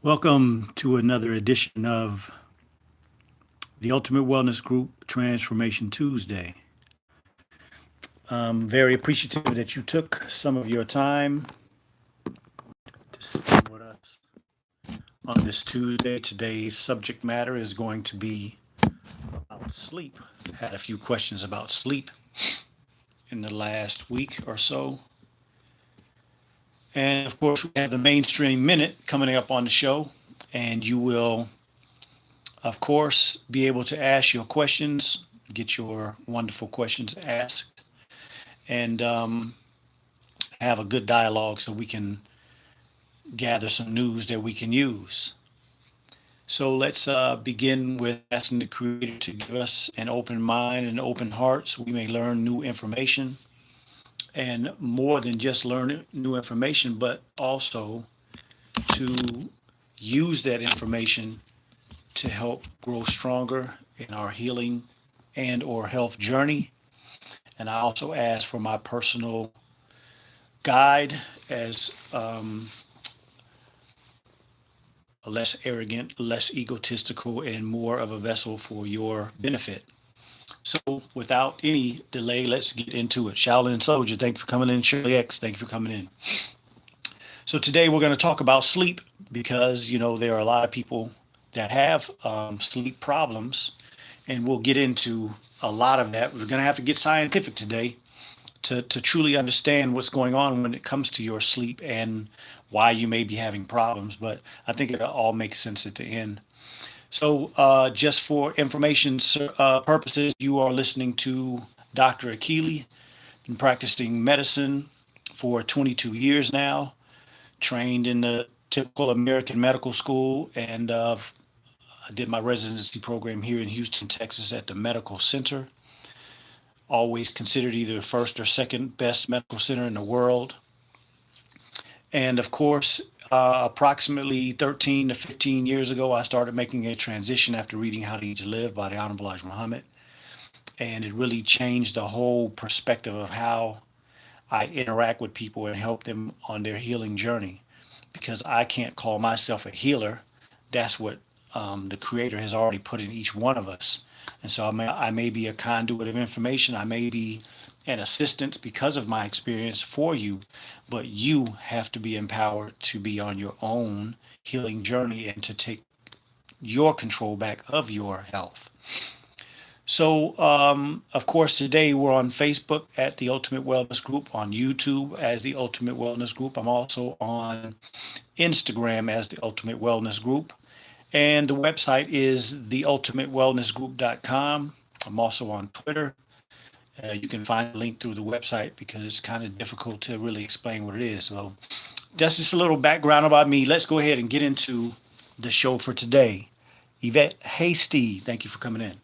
Welcome to another edition of the Ultimate Wellness Group Transformation Tuesday. I'm very appreciative that you took some of your time to spend with us on this Tuesday. Today's subject matter is going to be about sleep. Had a few questions about sleep in the last week or so. And of course, we have the Mainstream Minute coming up on the show, and you will, of course, be able to ask your questions, get your wonderful questions asked, and have a good dialogue so we can gather some news that we can use. So let's begin with asking the Creator to give us an open mind and open heart so we may learn new information. And more than just learn new information, but also to use that information to help grow stronger in our healing and or health journey. And I also ask for my personal guide as a less arrogant, less egotistical, and more of a vessel for your benefit. So, without any delay, let's get into it. Shaolin Soldier, thank you for coming in. Shirley X, thank you for coming in. So, today we're going to talk about sleep because, there are a lot of people that have sleep problems, and we'll get into a lot of that. We're going to have to get scientific today to truly understand what's going on when it comes to your sleep and why you may be having problems. But I think it all makes sense at the end. So, just for information purposes, you are listening to Dr. Akili. Been practicing medicine for 22 years now, trained in the typical American medical school, and I did my residency program here in Houston, Texas at the Medical Center. Always considered either the first or second best medical center in the world. And of course, approximately 13 to 15 years ago, I started making a transition after reading How to Eat to Live by the Honorable Elijah Muhammad. And it really changed the whole perspective of how I interact with people and help them on their healing journey. Because I can't call myself a healer. That's what the Creator has already put in each one of us. And so I may be a conduit of information. I may be an assistance because of my experience for you, but you have to be empowered to be on your own healing journey and to take your control back of your health. So, of course, today we're on Facebook at the Ultimate Wellness Group, on YouTube as the Ultimate Wellness Group. I'm also on Instagram as the Ultimate Wellness Group. And the website is theultimatewellnessgroup.com. I'm also on Twitter. You can find a link through the website because it's kind of difficult to really explain what it is. So that's just a little background about me. Let's go ahead and get into the show for today. Yvette Hasty, thank you for coming in.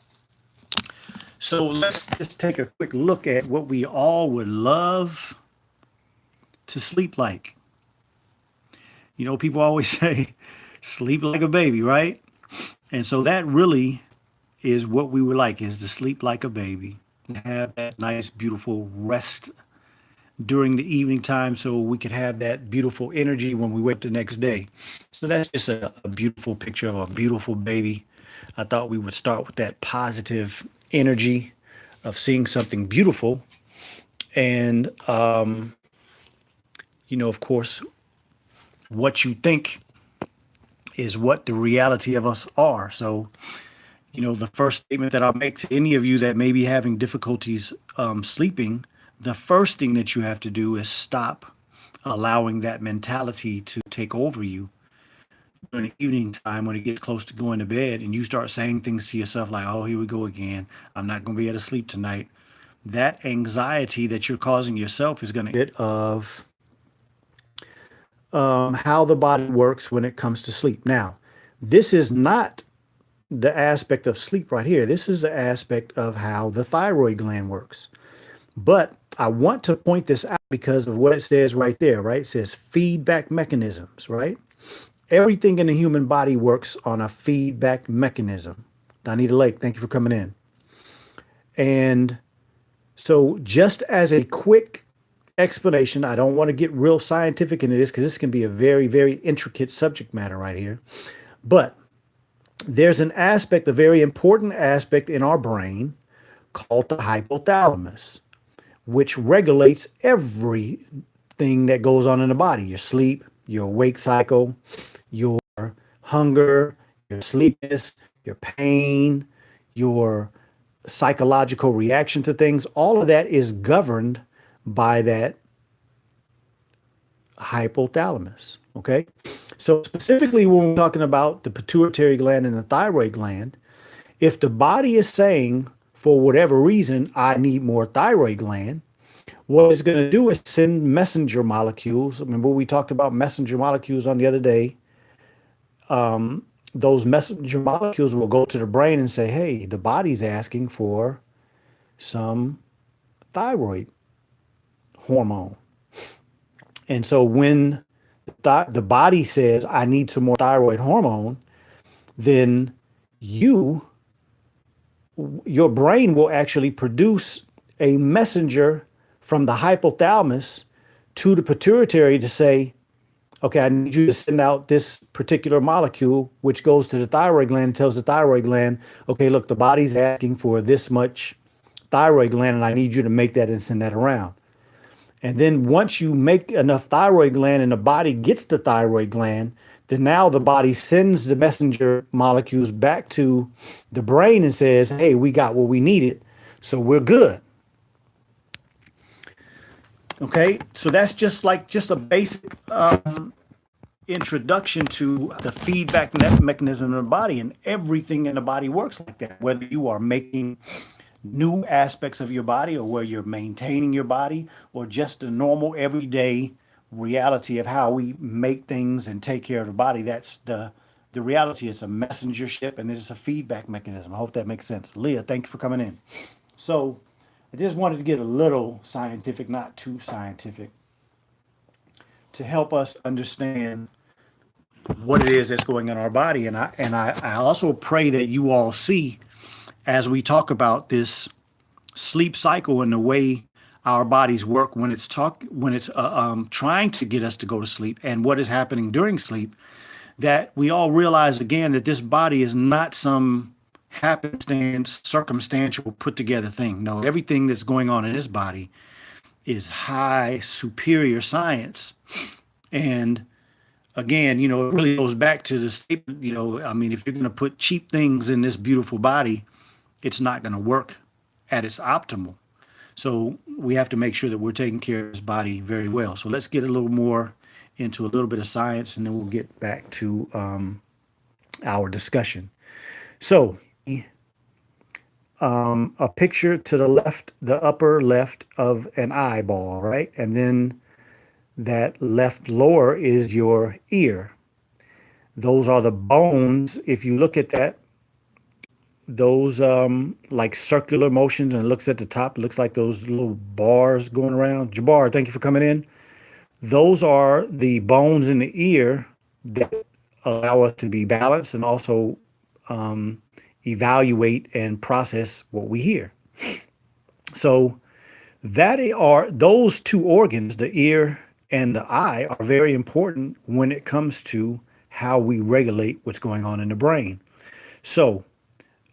So let's just take a quick look at what we all would love to sleep like. People always say, sleep like a baby, right? And so that really is what we would like, is to sleep like a baby, have that nice, beautiful rest during the evening time so we could have that beautiful energy when we wake the next day. So that's just a beautiful picture of a beautiful baby. I thought we would start with that positive energy of seeing something beautiful. And, of course, what you think is what the reality of us are. So, the first statement that I'll make to any of you that may be having difficulties sleeping, the first thing that you have to do is stop allowing that mentality to take over you during the evening time when it gets close to going to bed and you start saying things to yourself like, oh, here we go again. I'm not going to be able to sleep tonight. That anxiety that you're causing yourself is going to get of how the body works when it comes to sleep. Now, this is not the aspect of sleep right here. This is the aspect of how the thyroid gland works. But I want to point this out because of what it says right there, right? It says feedback mechanisms, right? Everything in the human body works on a feedback mechanism. Donita Lake, thank you for coming in. And so just as a quick explanation. I don't want to get real scientific into this because this can be a very, very intricate subject matter right here. But there's an aspect, a very important aspect in our brain called the hypothalamus, which regulates everything that goes on in the body: your sleep, your wake cycle, your hunger, your sleepiness, your pain, your psychological reaction to things. All of that is governed by that hypothalamus. Okay. So specifically, when we're talking about the pituitary gland and the thyroid gland, if the body is saying, for whatever reason, I need more thyroid gland, what it's going to do is send messenger molecules. Remember, we talked about messenger molecules on the other day. Those messenger molecules will go to the brain and say, hey, the body's asking for some thyroid hormone. And so when the body says, I need some more thyroid hormone, then your brain will actually produce a messenger from the hypothalamus to the pituitary to say, okay, I need you to send out this particular molecule, which goes to the thyroid gland and tells the thyroid gland, okay, look, the body's asking for this much thyroid gland, and I need you to make that and send that around. And then once you make enough thyroid gland and the body gets the thyroid gland, then now the body sends the messenger molecules back to the brain and says, hey, we got what we needed, so we're good. Okay, so that's just a basic introduction to the feedback mechanism in the body, and everything in the body works like that. Whether you are making new aspects of your body, or where you're maintaining your body, or just the normal everyday reality of how we make things and take care of the body, that's the reality. It's a messengership, and it's a feedback mechanism. I hope that makes sense. Leah, thank you for coming in. So I just wanted to get a little scientific, not too scientific, to help us understand what it is that's going on in our body. And I also pray that you all see, as we talk about this sleep cycle and the way our bodies work when it's trying to get us to go to sleep, and what is happening during sleep, that we all realize again that this body is not some happenstance, circumstantial, put together thing. No, everything that's going on in this body is high, superior science. And again, it really goes back to the statement, I mean, if you're going to put cheap things in this beautiful body, it's not going to work at its optimal. So we have to make sure that we're taking care of this body very well. So let's get a little more into a little bit of science, and then we'll get back to our discussion. So a picture to the left, the upper left of an eyeball, right? And then that left lower is your ear. Those are the bones. If you look at that, those like circular motions, and it looks at the top, it looks like those little bars going around. Jabbar, thank you for coming in. Those are the bones in the ear that allow us to be balanced and also evaluate and process what we hear. So those two organs, the ear and the eye, are very important when it comes to how we regulate what's going on in the brain. So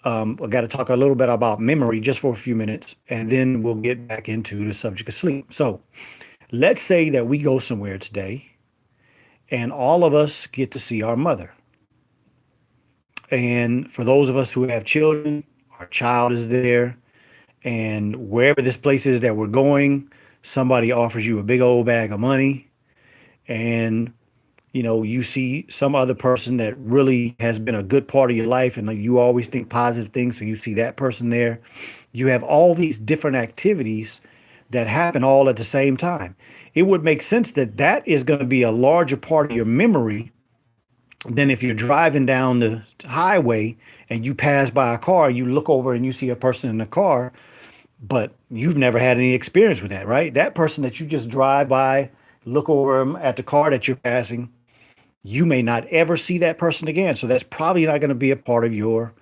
I got to talk a little bit about memory just for a few minutes, and then we'll get back into the subject of sleep. So let's say that we go somewhere today and all of us get to see our mother. And for those of us who have children, our child is there. And wherever this place is that we're going, somebody offers you a big old bag of money. And you see some other person that really has been a good part of your life, and you always think positive things, so you see that person there. You have all these different activities that happen all at the same time. It would make sense that is going to be a larger part of your memory than if you're driving down the highway and you pass by a car, you look over and you see a person in the car, but you've never had any experience with that, right? That person that you just drive by, look over them at the car that you're passing, you may not ever see that person again. So that's probably not going to be a part of your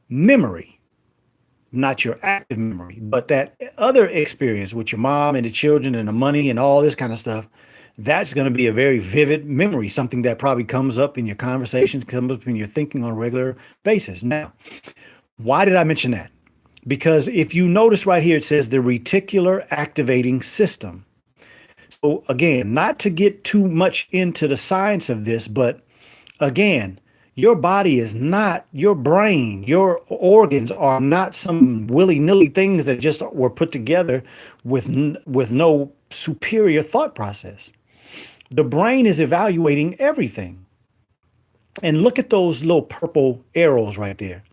memory. not your active memory, but that other experience with your mom and the children and the money and all this kind of stuff, that's going to be a very vivid memory, something that probably comes up in your conversations, comes up in your thinking on a regular basis. Now, why did I mention that? Because if you notice right here, it says the reticular activating system. So again, not to get too much into the science of this, but again, your body is not your brain. Your organs are not some willy-nilly things that just were put together with no superior thought process. The brain is evaluating everything. And look at those little purple arrows right there.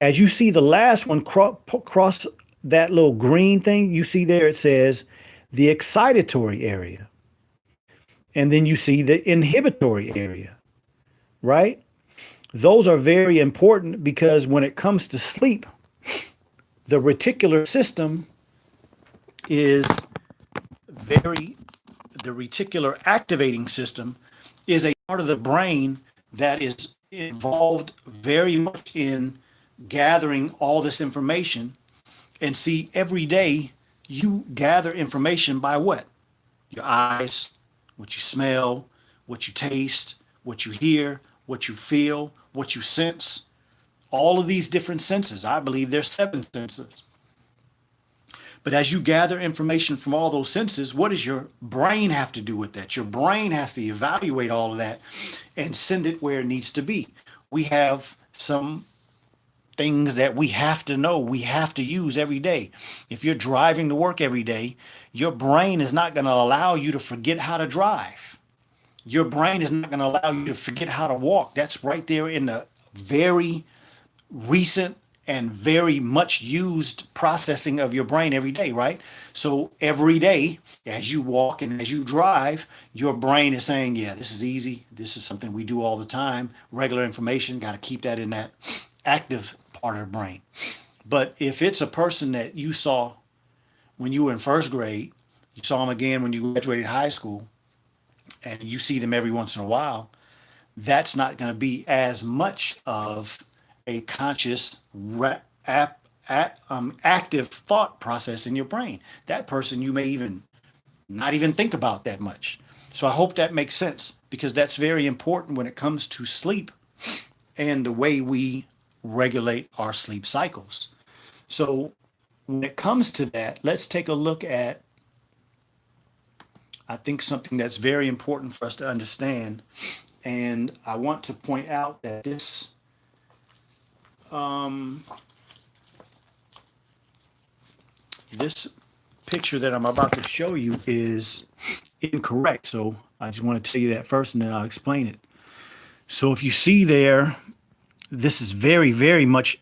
As you see the last one cross that little green thing, you see there it says the excitatory area. And then you see the inhibitory area, right? Those are very important because when it comes to sleep, the reticular system is very, the reticular activating system is a part of the brain that is involved very much in gathering all this information. And see, every day you gather information by what? Your eyes, what you smell, what you taste, what you hear, what you feel, what you sense. All of these different senses. I believe there's 7 senses. But as you gather information from all those senses, what does your brain have to do with that? Your brain has to evaluate all of that and send it where it needs to be. We have some things that we have to know, we have to use every day. If you're driving to work every day, your brain is not going to allow you to forget how to drive. Your brain is not going to allow you to forget how to walk. That's right there in the very recent and very much used processing of your brain every day, right? So every day, as you walk and as you drive, your brain is saying, yeah, this is easy. This is something we do all the time. Regular information, got to keep that in that active part of the brain. But if it's a person that you saw when you were in first grade, you saw them again when you graduated high school, and you see them every once in a while, that's not going to be as much of a conscious active thought process in your brain. That person you may even not even think about that much. So I hope that makes sense, because that's very important when it comes to sleep and the way we regulate our sleep cycles. So when it comes to that, let's take a look at, I think, something that's very important for us to understand. And I want to point out that this this picture that I'm about to show you is incorrect. So I just want to tell you that first, and then I'll explain it. So if you see there, this is very, very much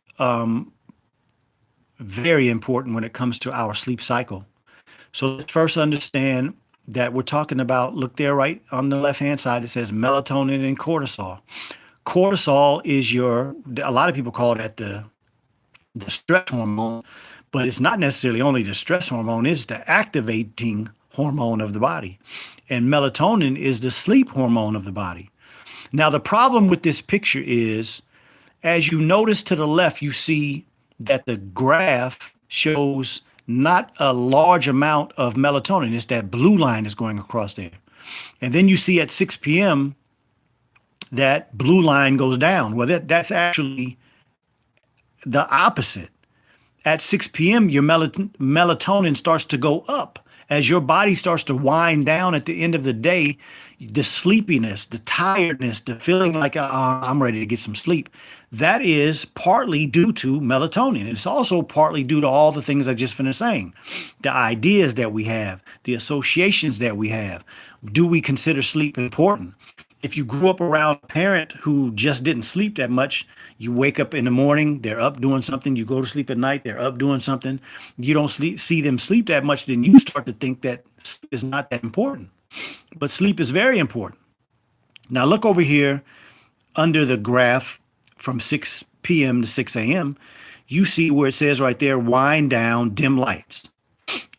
very important when it comes to our sleep cycle. So let's first understand that we're talking about, look there right on the left-hand side, it says melatonin and cortisol. Cortisol is a lot of people call that the stress hormone, but it's not necessarily only the stress hormone, it's the activating hormone of the body. And melatonin is the sleep hormone of the body. Now, the problem with this picture is, as you notice to the left, you see that the graph shows not a large amount of melatonin. It's that blue line is going across there. And then you see at 6 p.m., that blue line goes down. Well, that's actually the opposite. At 6 p.m., your melatonin starts to go up. As your body starts to wind down at the end of the day, the sleepiness, the tiredness, the feeling like I'm ready to get some sleep, that is partly due to melatonin. It's also partly due to all the things I just finished saying, the ideas that we have, the associations that we have. Do we consider sleep important? If you grew up around a parent who just didn't sleep that much, you wake up in the morning, they're up doing something. You go to sleep at night, they're up doing something. You don't see them sleep that much, then you start to think that sleep is not that important. But sleep is very important. Now look over here under the graph from 6 p.m. to 6 a.m. You see where it says right there, wind down, dim lights.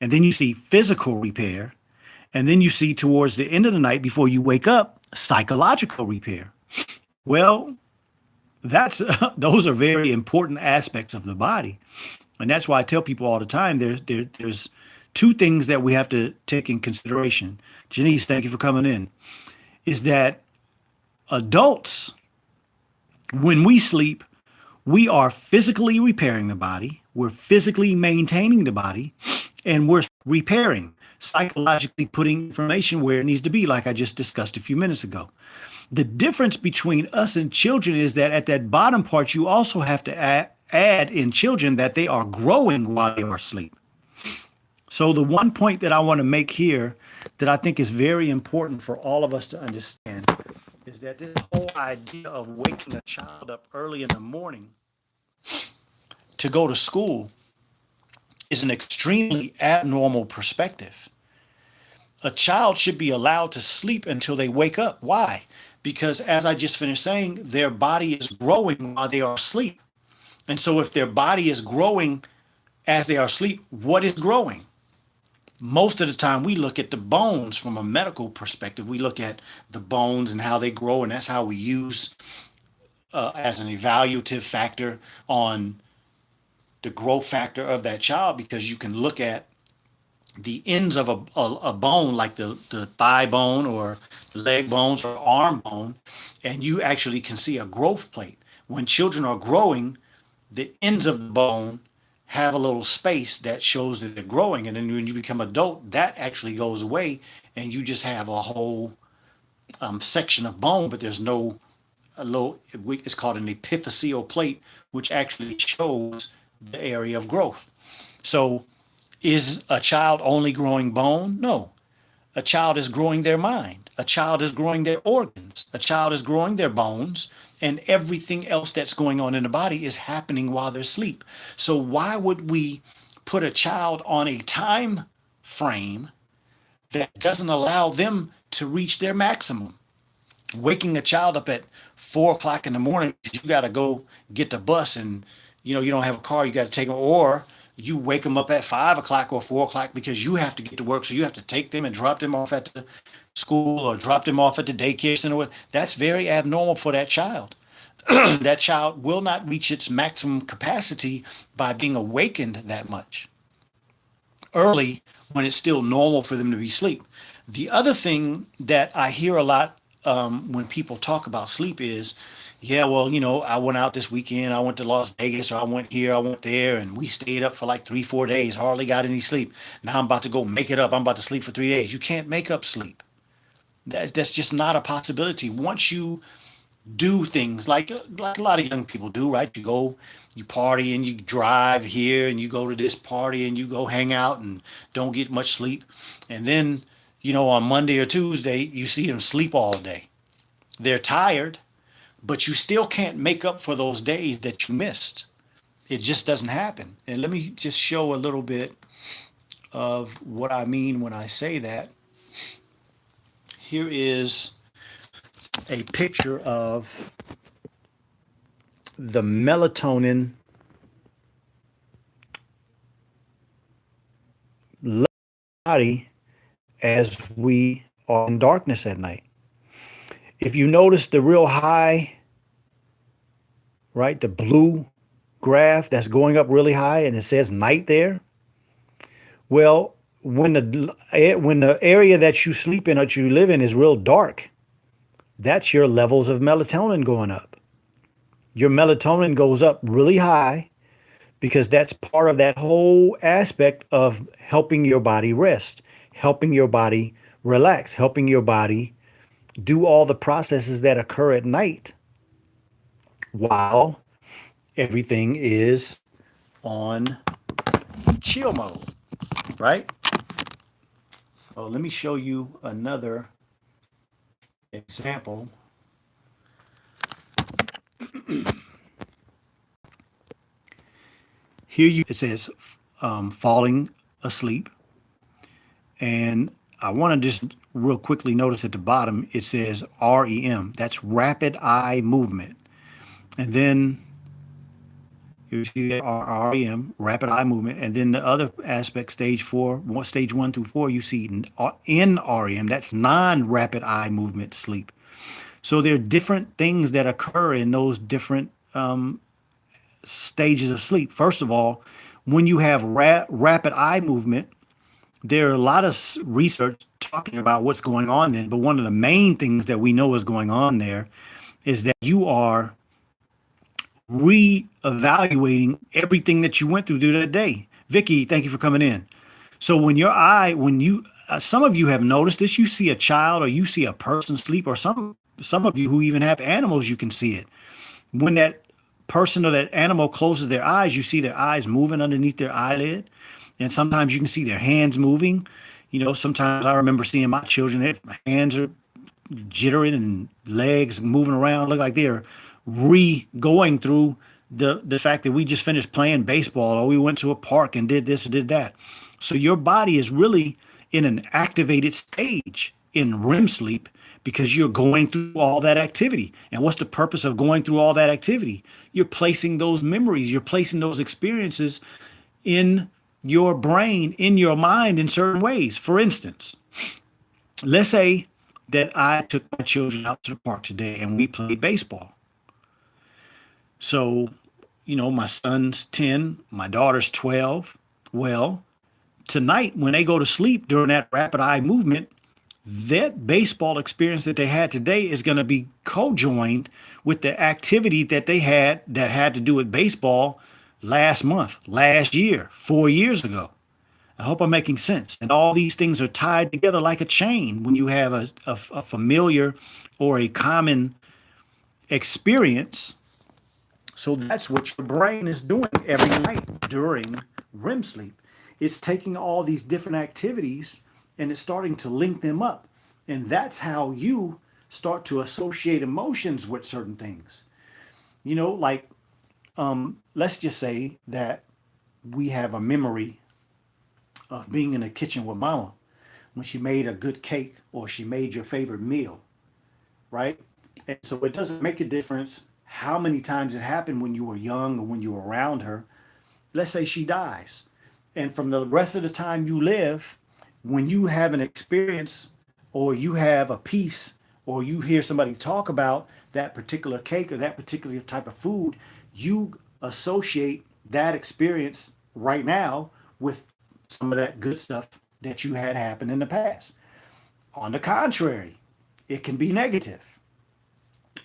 And then you see physical repair. And then you see towards the end of the night before you wake up, psychological repair. Well, those are very important aspects of the body. And that's why I tell people all the time there's two things that we have to take in consideration. Janice, thank you for coming in. Is that adults, when we sleep, we are physically repairing the body, we're physically maintaining the body, and we're repairing, psychologically putting information where it needs to be, like I just discussed a few minutes ago. The difference between us and children is that at that bottom part, you also have to add in children that they are growing while they are asleep. So the one point that I want to make here that I think is very important for all of us to understand is that this whole idea of waking a child up early in the morning to go to school is an extremely abnormal perspective. A child should be allowed to sleep until they wake up. Why? Because as I just finished saying, their body is growing while they are asleep. And so if their body is growing as they are asleep, what is growing? Most of the time we look at the bones from a medical perspective. We look at the bones and how they grow, and that's how we use as an evaluative factor on the growth factor of that child, because you can look at the ends of a bone, like the thigh bone or leg bones or arm bone, and you actually can see a growth plate. When children are growing, the ends of the bone have a little space that shows that they're growing. And then when you become adult, that actually goes away, and you just have a whole section of bone, but there's no a little, it's called an epiphyseal plate, which actually shows the area of growth. So is a child only growing bone? No. A child is growing their mind. A child is growing their organs. A child is growing their bones, and everything else that's going on in the body is happening while they're asleep. So why would we put a child on a time frame that doesn't allow them to reach their maximum? Waking a child up at 4 o'clock in the morning because you got to go get the bus, and you don't have a car, you got to take them, or you wake them up at 5 o'clock or 4 o'clock because you have to get to work, so you have to take them and drop them off at the school or drop them off at the daycare center. That's very abnormal for that child. That child will not reach its maximum capacity by being awakened that much early when it's still normal for them to be asleep. The other thing that I hear a lot when people talk about sleep is, yeah, well, I went out this weekend, I went to Las Vegas, or I went here, I went there, and we stayed up for like 3-4 days, hardly got any sleep. Now I'm about to go make it up. I'm about to sleep for 3 days. You can't make up sleep. That's just not a possibility. Once you do things like a lot of young people do, right? You go, you party, and you drive here, and you go to this party, and you go hang out and don't get much sleep. And then, on Monday or Tuesday, you see them sleep all day. They're tired, but you still can't make up for those days that you missed. It just doesn't happen. And let me just show a little bit of what I mean when I say that. Here is a picture of the melatonin body as we are in darkness at night. If you notice the real high, right, the blue graph that's going up really high and it says night there. Well, when the area that you sleep in, that you live in, is real dark, that's your levels of melatonin going up. Your melatonin goes up really high because that's part of that whole aspect of helping your body rest, helping your body relax, helping your body do all the processes that occur at night while everything is on chill mode, right? So let me show you another example. Here it says falling asleep, and I want to just real quickly notice at the bottom it says REM. That's rapid eye movement, and then you see that REM, rapid eye movement, and then the other aspect, stage 1 through 4, you see NREM. That's non-rapid eye movement sleep. So there are different things that occur in those different stages of sleep. First of all, When you have rapid eye movement, there are a lot of research talking about what's going on then. But one of the main things that we know is going on there is that you are re-evaluating everything that you went through that day. Vicky, thank you for coming in. So when you, some of you have noticed this, you see a child or you see a person sleep, or some of you who even have animals, you can see it. When that person or that animal closes their eyes, you see their eyes moving underneath their eyelid. And sometimes you can see their hands moving. Sometimes I remember seeing my children, their hands are jittering and legs moving around, look like they're going through the fact that we just finished playing baseball or we went to a park and did this and did that. So your body is really in an activated stage in REM sleep because you're going through all that activity. And what's the purpose of going through all that activity? You're placing those memories, you're placing those experiences in your brain, in your mind in certain ways. For instance, let's say that I took my children out to the park today and we played baseball. So, my son's 10, my daughter's 12. Well, tonight when they go to sleep during that rapid eye movement, that baseball experience that they had today is going to be co-joined with the activity that they had that had to do with baseball last month, last year, 4 years ago. I hope I'm making sense. And all these things are tied together like a chain when you have a familiar or a common experience. So that's what your brain is doing every night during REM sleep. It's taking all these different activities and it's starting to link them up. And that's how you start to associate emotions with certain things. Let's just say that we have a memory of being in the kitchen with mama when she made a good cake or she made your favorite meal, right? And so it doesn't make a difference how many times it happened when you were young or when you were around her. Let's say she dies. And from the rest of the time you live, when you have an experience or you have a piece or you hear somebody talk about that particular cake or that particular type of food, you associate that experience right now with some of that good stuff that you had happen in the past. On the contrary, it can be negative.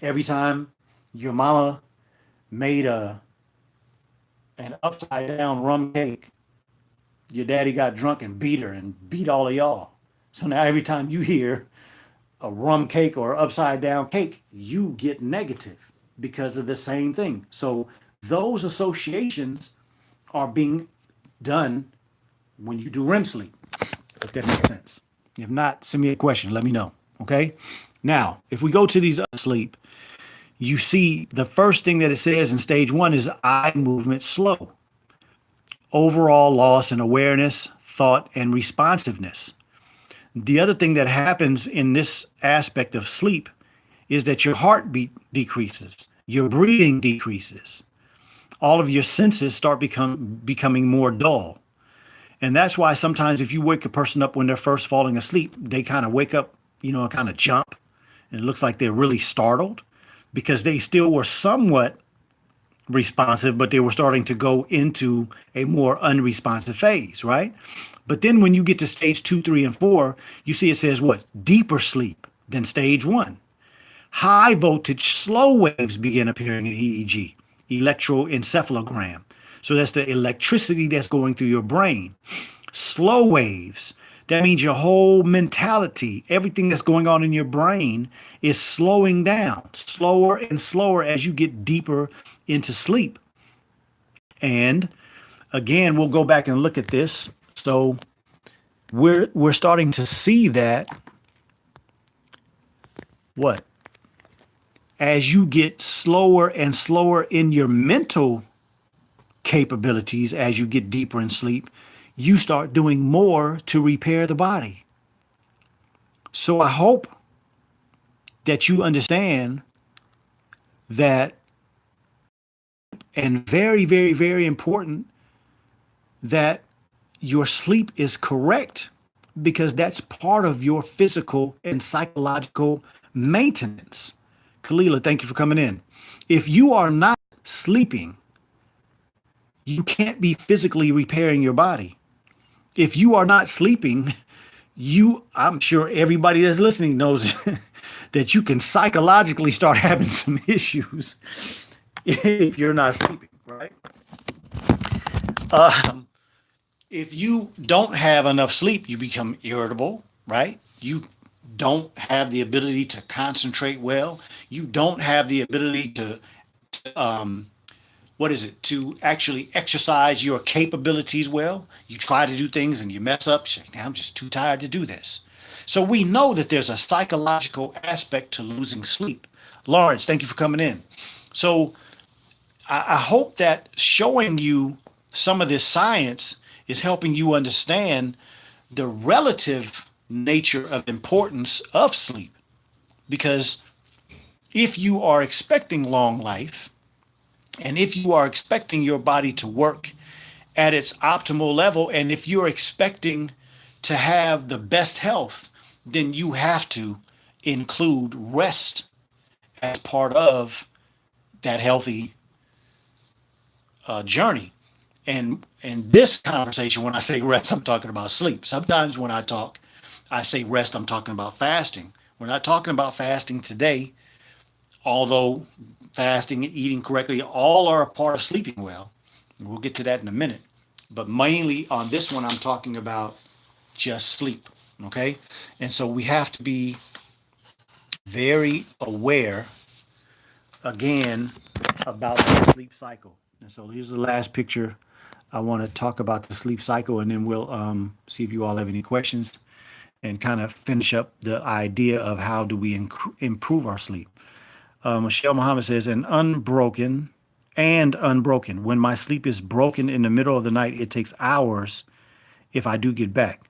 Every time your mama made an upside down rum cake, your daddy got drunk and beat her and beat all of y'all. So now every time you hear a rum cake or upside down cake, you get negative because of the same thing. So those associations are being done when you do REM sleep, if that makes sense. If not, send me a question. Let me know. Okay. Now, if we go to these sleep, you see the first thing that it says in stage 1 is eye movement slow. Overall loss in awareness, thought, and responsiveness. The other thing that happens in this aspect of sleep is that your heartbeat decreases, your breathing decreases. All of your senses start becoming more dull. And that's why sometimes if you wake a person up when they're first falling asleep, they kind of wake up, kind of jump. And it looks like they're really startled because they still were somewhat responsive, but they were starting to go into a more unresponsive phase, right? But then when you get to stage 2, 3, and 4, you see it says what? Deeper sleep than stage 1. High voltage slow waves begin appearing in EEG, electroencephalogram. So that's the electricity that's going through your brain. Slow waves. That means your whole mentality, everything that's going on in your brain is slowing down, slower and slower as you get deeper into sleep. And again, we'll go back and look at this. So we're starting to see that what? As you get slower and slower in your mental capabilities, as you get deeper in sleep, you start doing more to repair the body. So I hope that you understand that, and very, very, very important, that your sleep is correct because that's part of your physical and psychological maintenance. Kalila, thank you for coming in. If you are not sleeping, You can't be physically repairing your body. If you are not sleeping, I'm sure everybody that's listening knows that you can psychologically start having some issues if you're not sleeping, right? Um, if you don't have enough sleep, you become irritable, right? You don't have the ability to concentrate well. You don't have the ability to what is it, to actually exercise your capabilities well. You try to do things and you mess up. You say, I'm just too tired to do this. So we know that there's a psychological aspect to losing sleep. Lawrence, thank you for coming in. So I hope that showing you some of this science is helping you understand the relative nature of importance of sleep. Because if you are expecting long life, and if you are expecting your body to work at its optimal level, and if you're expecting to have the best health, then you have to include rest as part of that healthy journey. And in this conversation, when I say rest, I'm talking about sleep. Sometimes when I say rest, I'm talking about fasting. We're not talking about fasting today, although fasting and eating correctly all are a part of sleeping well. We'll get to that in a minute. But mainly on this one, I'm talking about just sleep. Okay. And so we have to be very aware again about the sleep cycle. And so here's the last picture. I want to talk about the sleep cycle, and then we'll see if you all have any questions and kind of finish up the idea of how do we improve our sleep. Michelle Muhammad says, unbroken. When my sleep is broken in the middle of the night, it takes hours if I do get back.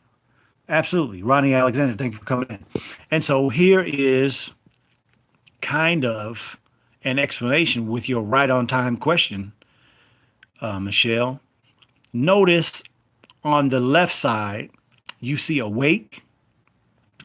Absolutely. Ronnie Alexander, thank you for coming in. And so here is kind of an explanation with your right on time question, Michelle. Notice on the left side, you see awake,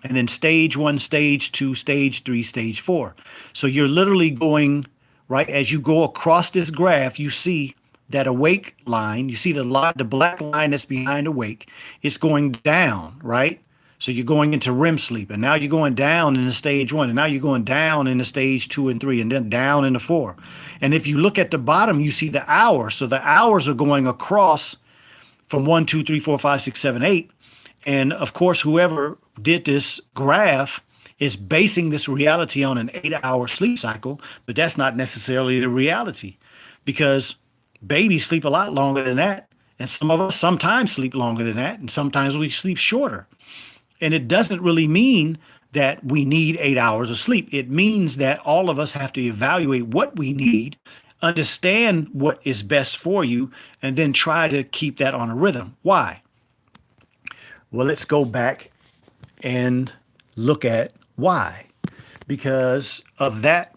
and then stage 1, stage 2, stage 3, stage 4. So you're literally going, right, as you go across this graph, you see that awake line, you see the black line that's behind awake, it's going down, right? So you're going into REM sleep, and now you're going down into stage 1, and now you're going down into stage 2 and 3, and then down into 4. And if you look at the bottom, you see the hours. So the hours are going across from 1, 2, 3, 4, 5, 6, 7, 8. And of course, whoever did this graph is basing this reality on an 8-hour sleep cycle, but that's not necessarily the reality, because babies sleep a lot longer than that. And some of us sometimes sleep longer than that, and sometimes we sleep shorter. And it doesn't really mean that we need 8 hours of sleep. It means that all of us have to evaluate what we need, understand what is best for you, and then try to keep that on a rhythm. Why? Well, let's go back and look at why. Because of that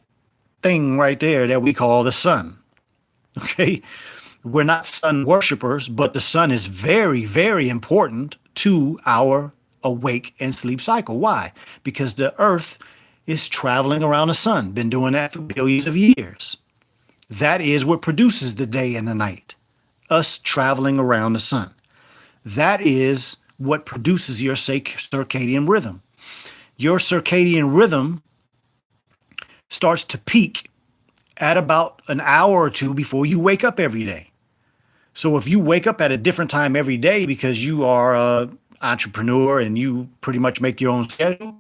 thing right there that we call the sun. Okay? We're not sun worshipers, but the sun is very, very important to our awake and sleep cycle. Why? Because the earth is traveling around the sun, been doing that for billions of years. That is what produces the day and the night, us traveling around the sun. That is what produces your circadian rhythm. Your circadian rhythm starts to peak at about an hour or two before you wake up every day. So if you wake up at a different time every day because you are an entrepreneur and you pretty much make your own schedule,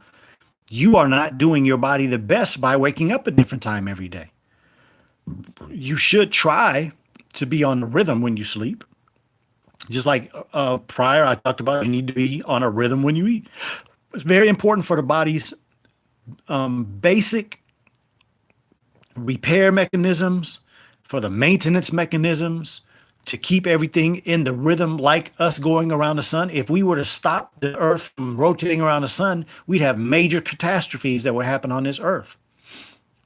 you are not doing your body the best by waking up a different time every day. You should try to be on the rhythm when you sleep. Just like prior, I talked about, you need to be on a rhythm when you eat. It's very important for the body's basic repair mechanisms, for the maintenance mechanisms, to keep everything in the rhythm like us going around the sun. If we were to stop the earth from rotating around the sun, we'd have major catastrophes that would happen on this earth.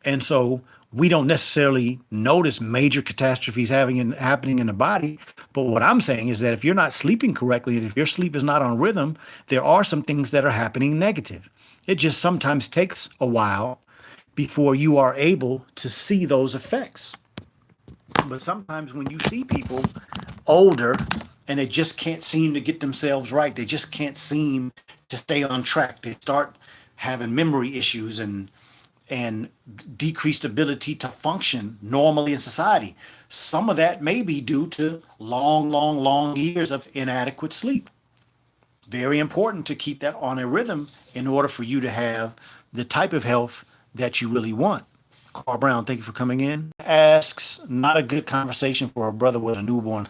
And so we don't necessarily notice major catastrophes happening in the body. But what I'm saying is that if you're not sleeping correctly, and if your sleep is not on rhythm, there are some things that are happening negative. It just sometimes takes a while before you are able to see those effects. But sometimes when you see people older and they just can't seem to get themselves right, they just can't seem to stay on track. They start having memory issues and decreased ability to function normally in society. Some of that may be due to long years of inadequate sleep. Very important to keep that on a rhythm in order for you to have the type of health that you really want. Carl Brown, thank you for coming in. Asks, not a good conversation for a brother with a newborn.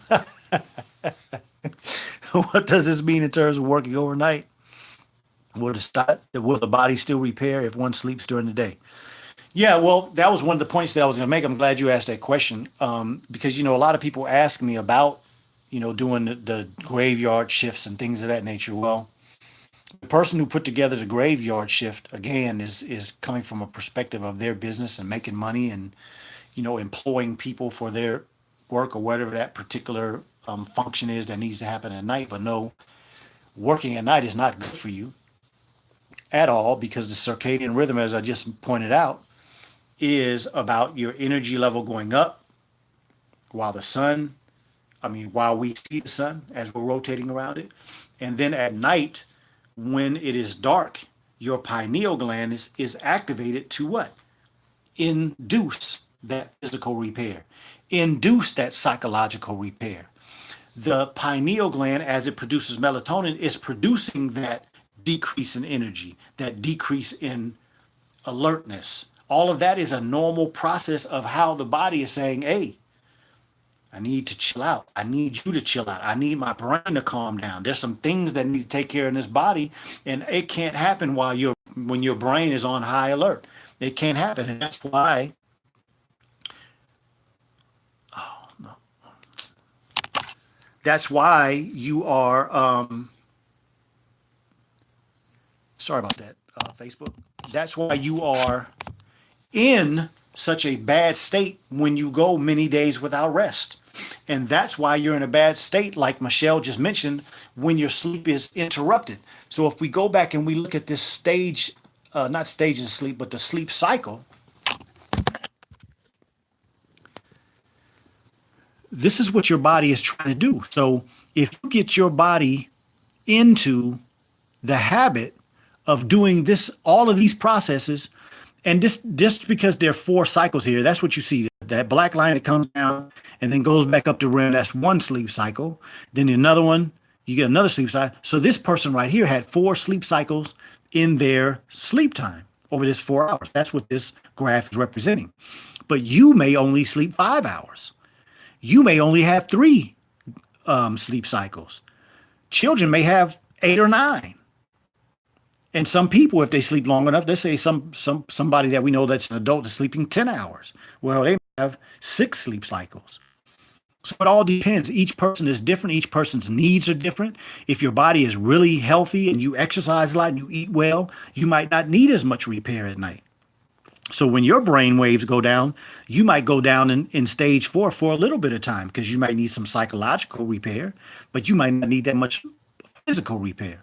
What does this mean in terms of working overnight? Will the body still repair if one sleeps during the day? Yeah, well, that was one of the points that I was going to make. I'm glad you asked that question, because, a lot of people ask me about, doing the graveyard shifts and things of that nature. Well, the person who put together the graveyard shift, again, is coming from a perspective of their business and making money and, employing people for their work or whatever that particular function is that needs to happen at night. But no, working at night is not good for you at all, because the circadian rhythm, as I just pointed out, is about your energy level going up while we see the sun as we're rotating around it. And then at night, when it is dark, your pineal gland is activated to what? Induce that physical repair, induce that psychological repair. The pineal gland, as it produces melatonin, is producing that decrease in energy, that decrease in alertness. All of that is a normal process of how the body is saying, hey, I need to chill out. I need you to chill out. I need my brain to calm down. There's some things that need to take care in this body, and it can't happen when your brain is on high alert. It can't happen, and that's why. Oh no. That's why you are. Sorry about that, Facebook. That's why you are in such a bad state when you go many days without rest. And that's why you're in a bad state, like Michelle just mentioned, when your sleep is interrupted. So if we go back and we look at this stage, not stages of sleep, but the sleep cycle, this is what your body is trying to do. So if you get your body into the habit of doing this, all of these processes, and just because there are 4 cycles here, that's what you see. That black line that comes down and then goes back up to REM, that's one sleep cycle. Then another one, you get another sleep cycle. So this person right here had 4 sleep cycles in their sleep time over this 4 hours. That's what this graph is representing. But you may only sleep 5 hours. You may only have 3 sleep cycles. Children may have 8 or 9. And some people, if they sleep long enough, let's say somebody that we know that's an adult is sleeping 10 hours. Well, they have 6 sleep cycles. So it all depends. Each person is different. Each person's needs are different. If your body is really healthy and you exercise a lot and you eat well, you might not need as much repair at night. So when your brain waves go down, you might go down in stage 4 for a little bit of time, because you might need some psychological repair, but you might not need that much physical repair.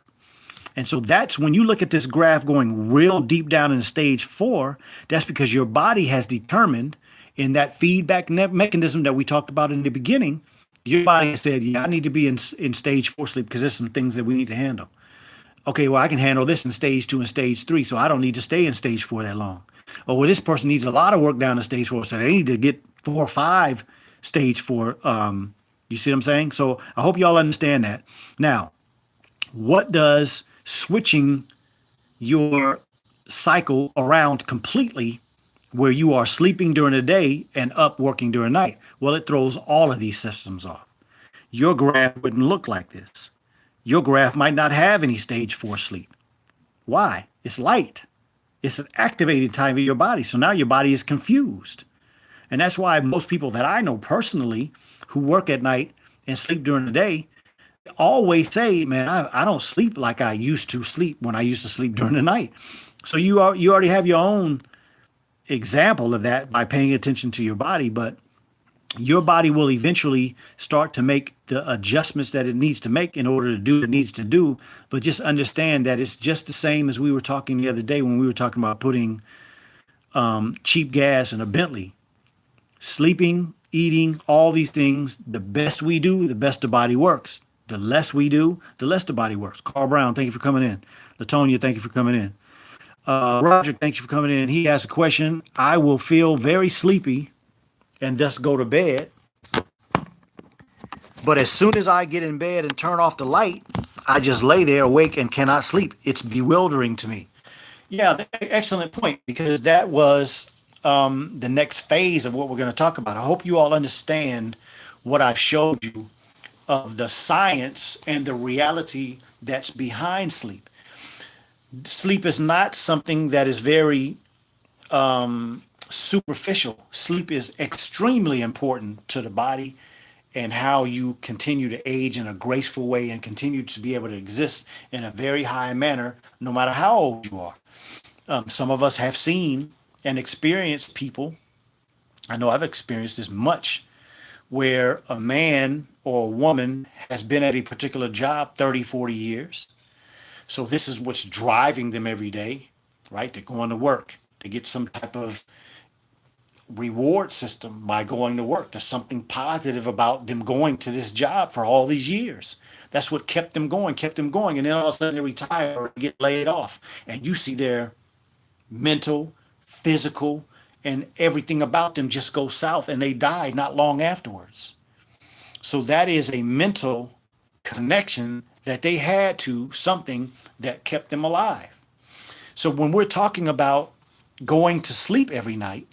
And so that's when you look at this graph going real deep down in stage 4, that's because your body has determined in that feedback mechanism that we talked about in the beginning, your body has said, yeah, I need to be in stage 4 sleep because there's some things that we need to handle. Okay, well, I can handle this in stage 2 and stage 3, so I don't need to stay in stage 4 that long. Oh, well, this person needs a lot of work down in stage 4, so they need to get 4 or 5 stage 4. You see what I'm saying? So I hope y'all understand that. Now, what does switching your cycle around completely, where you are sleeping during the day and up working during the night, well, it throws all of these systems off. Your graph wouldn't look like this. Your graph might not have any stage 4 sleep. Why? It's light. It's an activated time of your body. So now your body is confused. And that's why most people that I know personally who work at night and sleep during the day always say, man, I don't sleep like I used to sleep when I used to sleep during the night. So you already have your own example of that by paying attention to your body, but your body will eventually start to make the adjustments that it needs to make in order to do what it needs to do. But just understand that it's just the same as we were talking the other day when we were talking about putting cheap gas in a Bentley. Sleeping eating, all these things. The best we do, the best the body works. The less we do, the less the body works. Carl Brown, thank you for coming in. Latonia, thank you for coming in. Roger, thank you for coming in. He asked a question. I will feel very sleepy and thus go to bed. But as soon as I get in bed and turn off the light, I just lay there awake and cannot sleep. It's bewildering to me. Yeah, excellent point, because that was the next phase of what we're going to talk about. I hope you all understand what I've showed you of the science and the reality that's behind sleep. Sleep is not something that is very superficial. Sleep is extremely important to the body and how you continue to age in a graceful way and continue to be able to exist in a very high manner, no matter how old you are. Some of us have seen and experienced people, I know I've experienced this much, where a man or a woman has been at a particular job 30, 40 years. So this is what's driving them every day, right? They're going to work. They get some type of reward system by going to work. There's something positive about them going to this job for all these years. That's what kept them going. And then all of a sudden they retire or get laid off. And you see their mental, physical, and everything about them just go south, and they die not long afterwards. So that is a mental connection that they had to something that kept them alive. So when we're talking about going to sleep every night,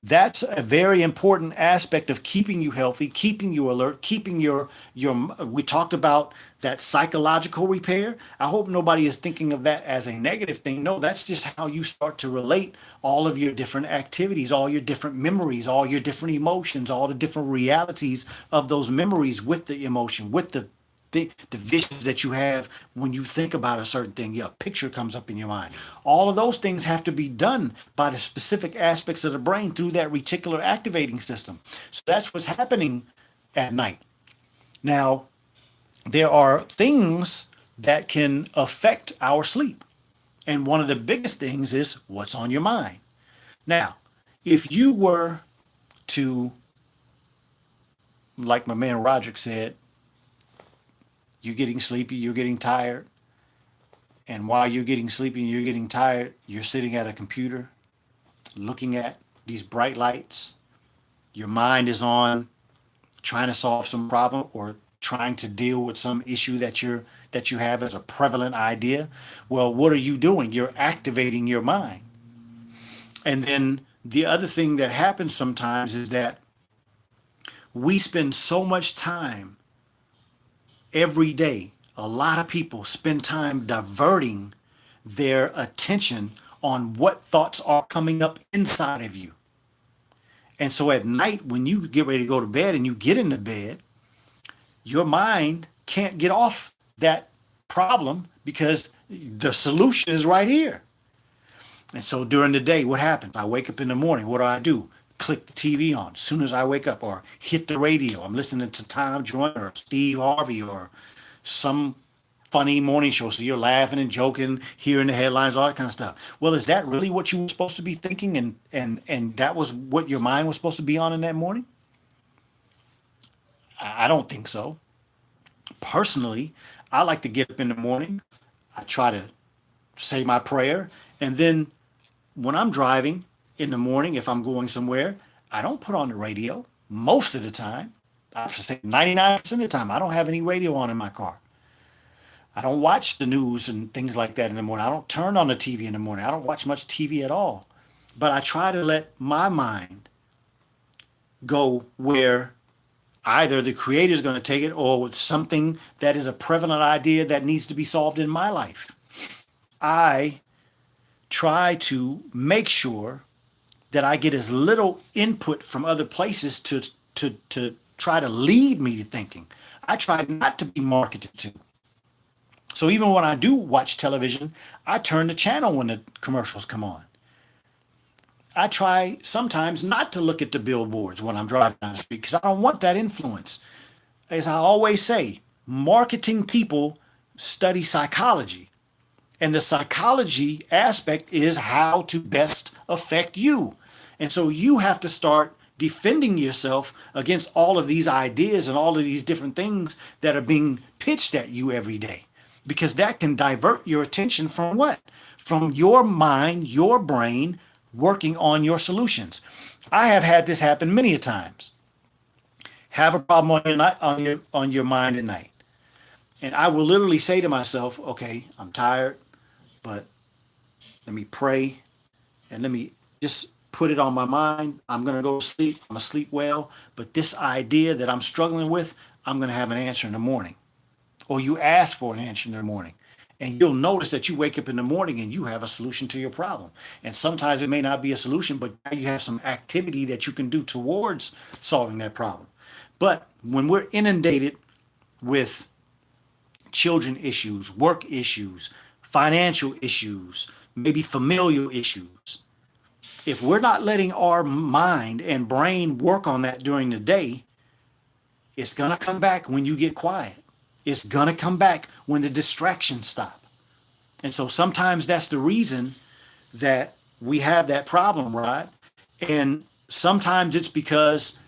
that's a very important aspect of keeping you healthy, keeping you alert, keeping your we talked about that psychological repair. I hope nobody is thinking of that as a negative thing. No, that's just how you start to relate all of your different activities, all your different memories, all your different emotions, all the different realities of those memories with the emotion, with the visions that you have when you think about a certain thing. Yeah, a picture comes up in your mind. All of those things have to be done by the specific aspects of the brain through that reticular activating system. So that's what's happening at night. Now, there are things that can affect our sleep. And one of the biggest things is what's on your mind. Now, if you were to, like my man Roderick said, you're getting sleepy, you're getting tired. And while you're getting sleepy and you're getting tired, you're sitting at a computer looking at these bright lights. Your mind is on trying to solve some problem or trying to deal with some issue that you have as a prevalent idea. Well, what are you doing? You're activating your mind. And then the other thing that happens sometimes is that we spend so much time every day. A lot of people spend time diverting their attention on what thoughts are coming up inside of you. And so at night, when you get ready to go to bed and you get into bed, your mind can't get off that problem because the solution is right here. And so during the day, what happens? I wake up in the morning. What do? Click the TV on as soon as I wake up, or hit the radio. I'm listening to Tom Joyner or Steve Harvey or some funny morning show. So you're laughing and joking, hearing the headlines, all that kind of stuff. Well, is that really what you were supposed to be thinking? And that was what your mind was supposed to be on in that morning? I don't think so. Personally, I like to get up in the morning. I try to say my prayer. And then when I'm driving in the morning, if I'm going somewhere, I don't put on the radio most of the time. I have to say 99% of the time, I don't have any radio on in my car. I don't watch the news and things like that in the morning. I don't turn on the TV in the morning. I don't watch much TV at all. But I try to let my mind go where either the creator is going to take it or with something that is a prevalent idea that needs to be solved in my life. I try to make sure that I get as little input from other places to try to lead me to thinking. I try not to be marketed to. So even when I do watch television, I turn the channel when the commercials come on. I try sometimes not to look at the billboards when I'm driving down the street because I don't want that influence. As I always say, marketing people study psychology. And the psychology aspect is how to best affect you. And so you have to start defending yourself against all of these ideas and all of these different things that are being pitched at you every day. Because that can divert your attention from what? From your mind, your brain working on your solutions. I have had this happen many a times. Have a problem on your night, on your mind at night. And I will literally say to myself, okay, I'm tired, but let me pray and let me just put it on my mind. I'm going to go to sleep. I'm going to sleep well. But this idea that I'm struggling with, I'm going to have an answer in the morning. Or you ask for an answer in the morning. And you'll notice that you wake up in the morning and you have a solution to your problem. And sometimes it may not be a solution, but you have some activity that you can do towards solving that problem. But when we're inundated with children issues, work issues, financial issues, maybe familial issues, if we're not letting our mind and brain work on that during the day, it's going to come back when you get quiet. It's going to come back when the distractions stop. And so sometimes that's the reason that we have that problem, right? And sometimes it's because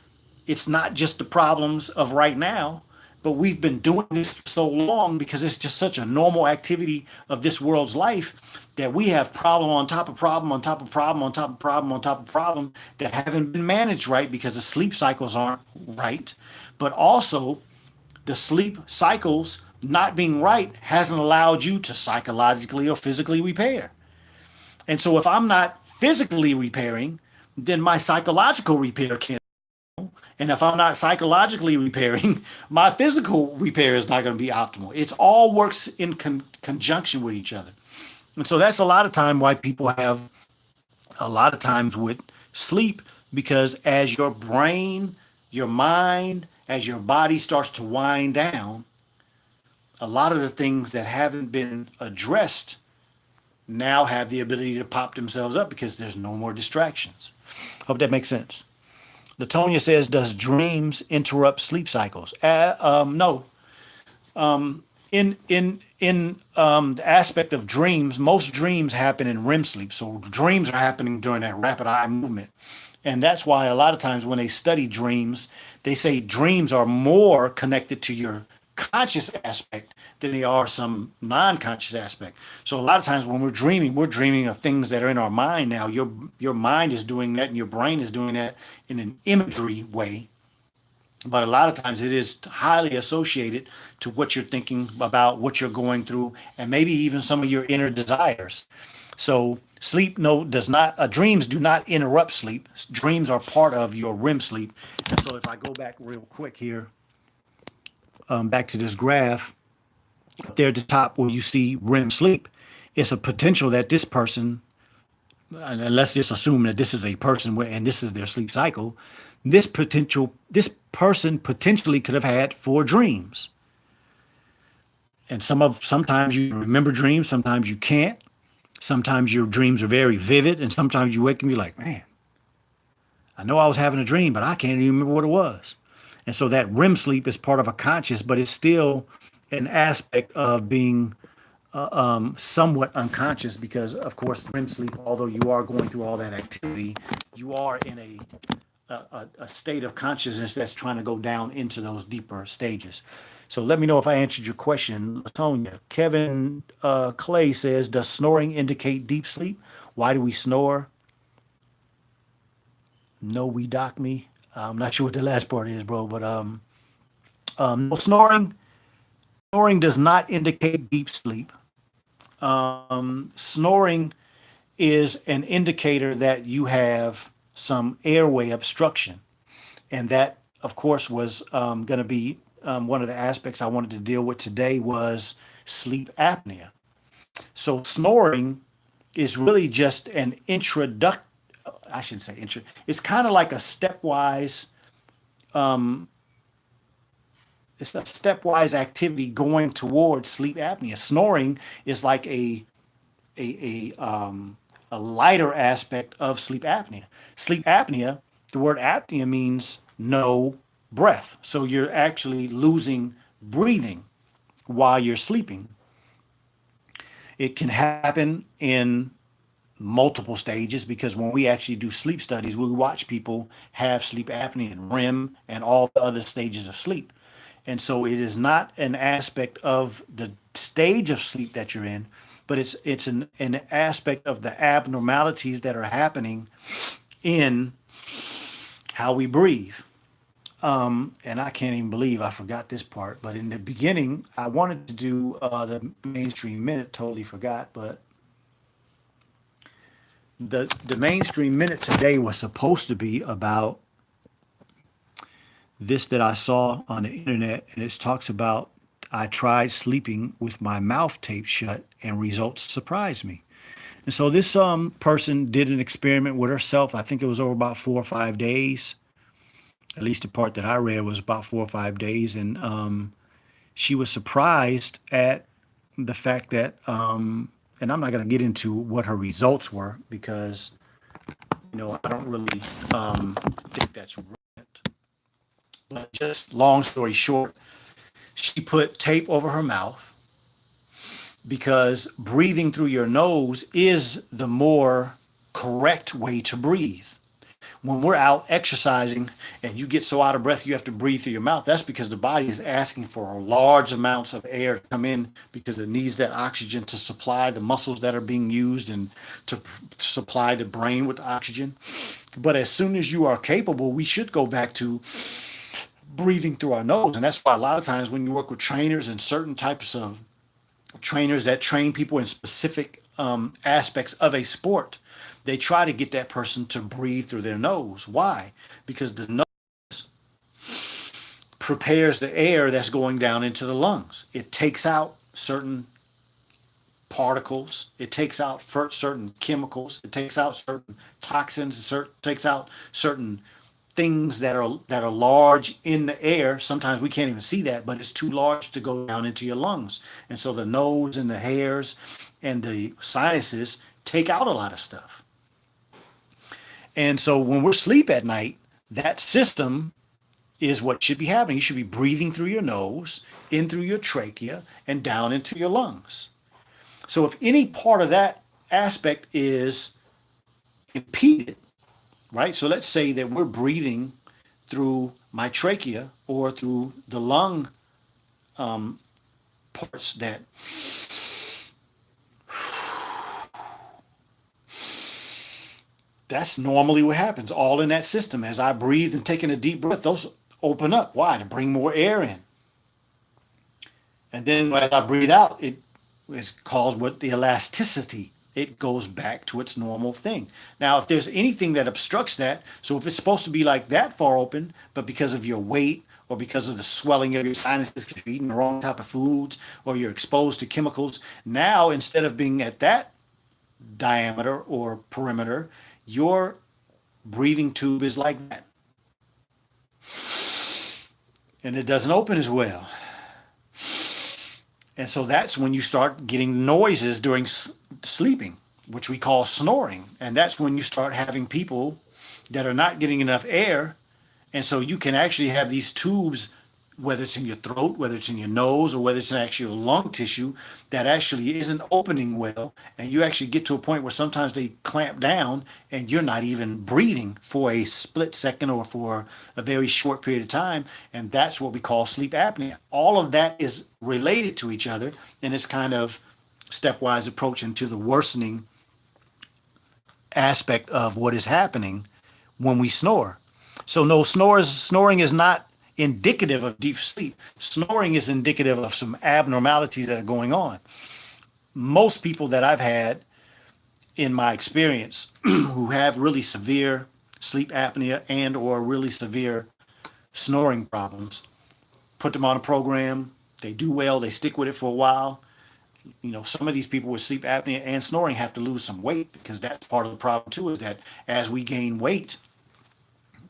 it's not just the problems of right now, but we've been doing this for so long because it's just such a normal activity of this world's life that we have problem on top of problem on top of problem on top of problem on top of problem that haven't been managed right because the sleep cycles aren't right. But also the sleep cycles not being right hasn't allowed you to psychologically or physically repair. And so if I'm not physically repairing, then my psychological repair can't. And if I'm not psychologically repairing, my physical repair is not going to be optimal. It's all works in conjunction with each other. And so that's a lot of time why people have a lot of times with sleep, because as your brain, your mind, as your body starts to wind down, a lot of the things that haven't been addressed now have the ability to pop themselves up because there's no more distractions. Hope that makes sense. Latonia says, does dreams interrupt sleep cycles? No. In the aspect of dreams, most dreams happen in REM sleep. So dreams are happening during that rapid eye movement. And that's why a lot of times when they study dreams, they say dreams are more connected to your conscious aspect than they are some non-conscious aspect. So a lot of times when we're dreaming of things that are in our mind now. Your mind is doing that and your brain is doing that in an imagery way. But a lot of times it is highly associated to what you're thinking about, what you're going through, and maybe even some of your inner desires. So sleep dreams do not interrupt sleep. Dreams are part of your REM sleep. And so if I go back real quick here, back to this graph, up there at the top where you see REM sleep, it's a potential that this person, and let's just assume that this is a person and this is their sleep cycle, this person potentially could have had 4 dreams. And sometimes you remember dreams, sometimes you can't. Sometimes your dreams are very vivid, and sometimes you wake and you're like, man, I know I was having a dream, but I can't even remember what it was. And so that REM sleep is part of a conscious, but it's still an aspect of being somewhat unconscious because, of course, REM sleep, although you are going through all that activity, you are in a state of consciousness that's trying to go down into those deeper stages. So let me know if I answered your question, Latonia. Kevin Clay says, does snoring indicate deep sleep? Why do we snore? No, we dock me. I'm not sure what the last part is, bro, but no, snoring does not indicate deep sleep. Snoring is an indicator that you have some airway obstruction. And that, of course, was going to be one of the aspects I wanted to deal with today was sleep apnea. So snoring is really just an I shouldn't say it's kind of like a stepwise, it's a stepwise activity going towards sleep apnea. Snoring is like a lighter aspect of sleep apnea. Sleep apnea, the word apnea means no breath. So you're actually losing breathing while you're sleeping. It can happen in multiple stages, because when we actually do sleep studies, we watch people have sleep apnea and REM and all the other stages of sleep. And so it is not an aspect of the stage of sleep that you're in, but it's an aspect of the abnormalities that are happening in how we breathe. And I can't even believe I forgot this part. But in the beginning, I wanted to do the mainstream minute. Totally forgot. But the mainstream minute today was supposed to be about this that I saw on the internet, and it talks about I tried sleeping with my mouth taped shut, and results surprised me. And so this person did an experiment with herself. I think it was over about 4 or 5 days. At least the part that I read was about 4 or 5 days, and she was surprised at the fact that, and I'm not going to get into what her results were because I don't really think that's relevant. But just long story short, she put tape over her mouth because breathing through your nose is the more correct way to breathe. When we're out exercising and you get so out of breath you have to breathe through your mouth, that's because the body is asking for large amounts of air to come in because it needs that oxygen to supply the muscles that are being used and to supply the brain with oxygen. But as soon as you are capable, we should go back to breathing through our nose. And that's why a lot of times when you work with trainers and certain types of trainers that train people in specific aspects of a sport, they try to get that person to breathe through their nose. Why? Because the nose prepares the air that's going down into the lungs. It takes out certain particles. It takes out certain chemicals. It takes out certain toxins. It takes out certain things that are large in the air. Sometimes we can't even see that, but it's too large to go down into your lungs. And so the nose and the hairs and the sinuses take out a lot of stuff. And so when we're asleep at night, that system is what should be happening. You should be breathing through your nose, in through your trachea, and down into your lungs. So if any part of that aspect is impeded, right? So let's say that we're breathing through my trachea or through the lung parts that that's normally what happens all in that system. As I breathe and taking a deep breath, those open up. Why? To bring more air in. And then as I breathe out, it is called what the elasticity. It goes back to its normal thing. Now, if there's anything that obstructs that, so if it's supposed to be like that far open, but because of your weight or because of the swelling of your sinuses, because you're eating the wrong type of foods or you're exposed to chemicals, now instead of being at that diameter or perimeter, your breathing tube is like that. And it doesn't open as well. And so that's when you start getting noises during sleeping, which we call snoring. And that's when you start having people that are not getting enough air. And so you can actually have these tubes, whether it's in your throat, whether it's in your nose, or whether it's in actual lung tissue that actually isn't opening well. And you actually get to a point where sometimes they clamp down and you're not even breathing for a split second or for a very short period of time. And that's what we call sleep apnea. All of that is related to each other, and it's kind of stepwise approach into the worsening aspect of what is happening when we snore. So no, snoring is not indicative of deep sleep. Snoring is indicative of some abnormalities that are going on. Most people that I've had in my experience who have really severe sleep apnea and or really severe snoring problems, put them on a program, they do well, they stick with it for a while. Some of these people with sleep apnea and snoring have to lose some weight, because that's part of the problem too, is that as we gain weight,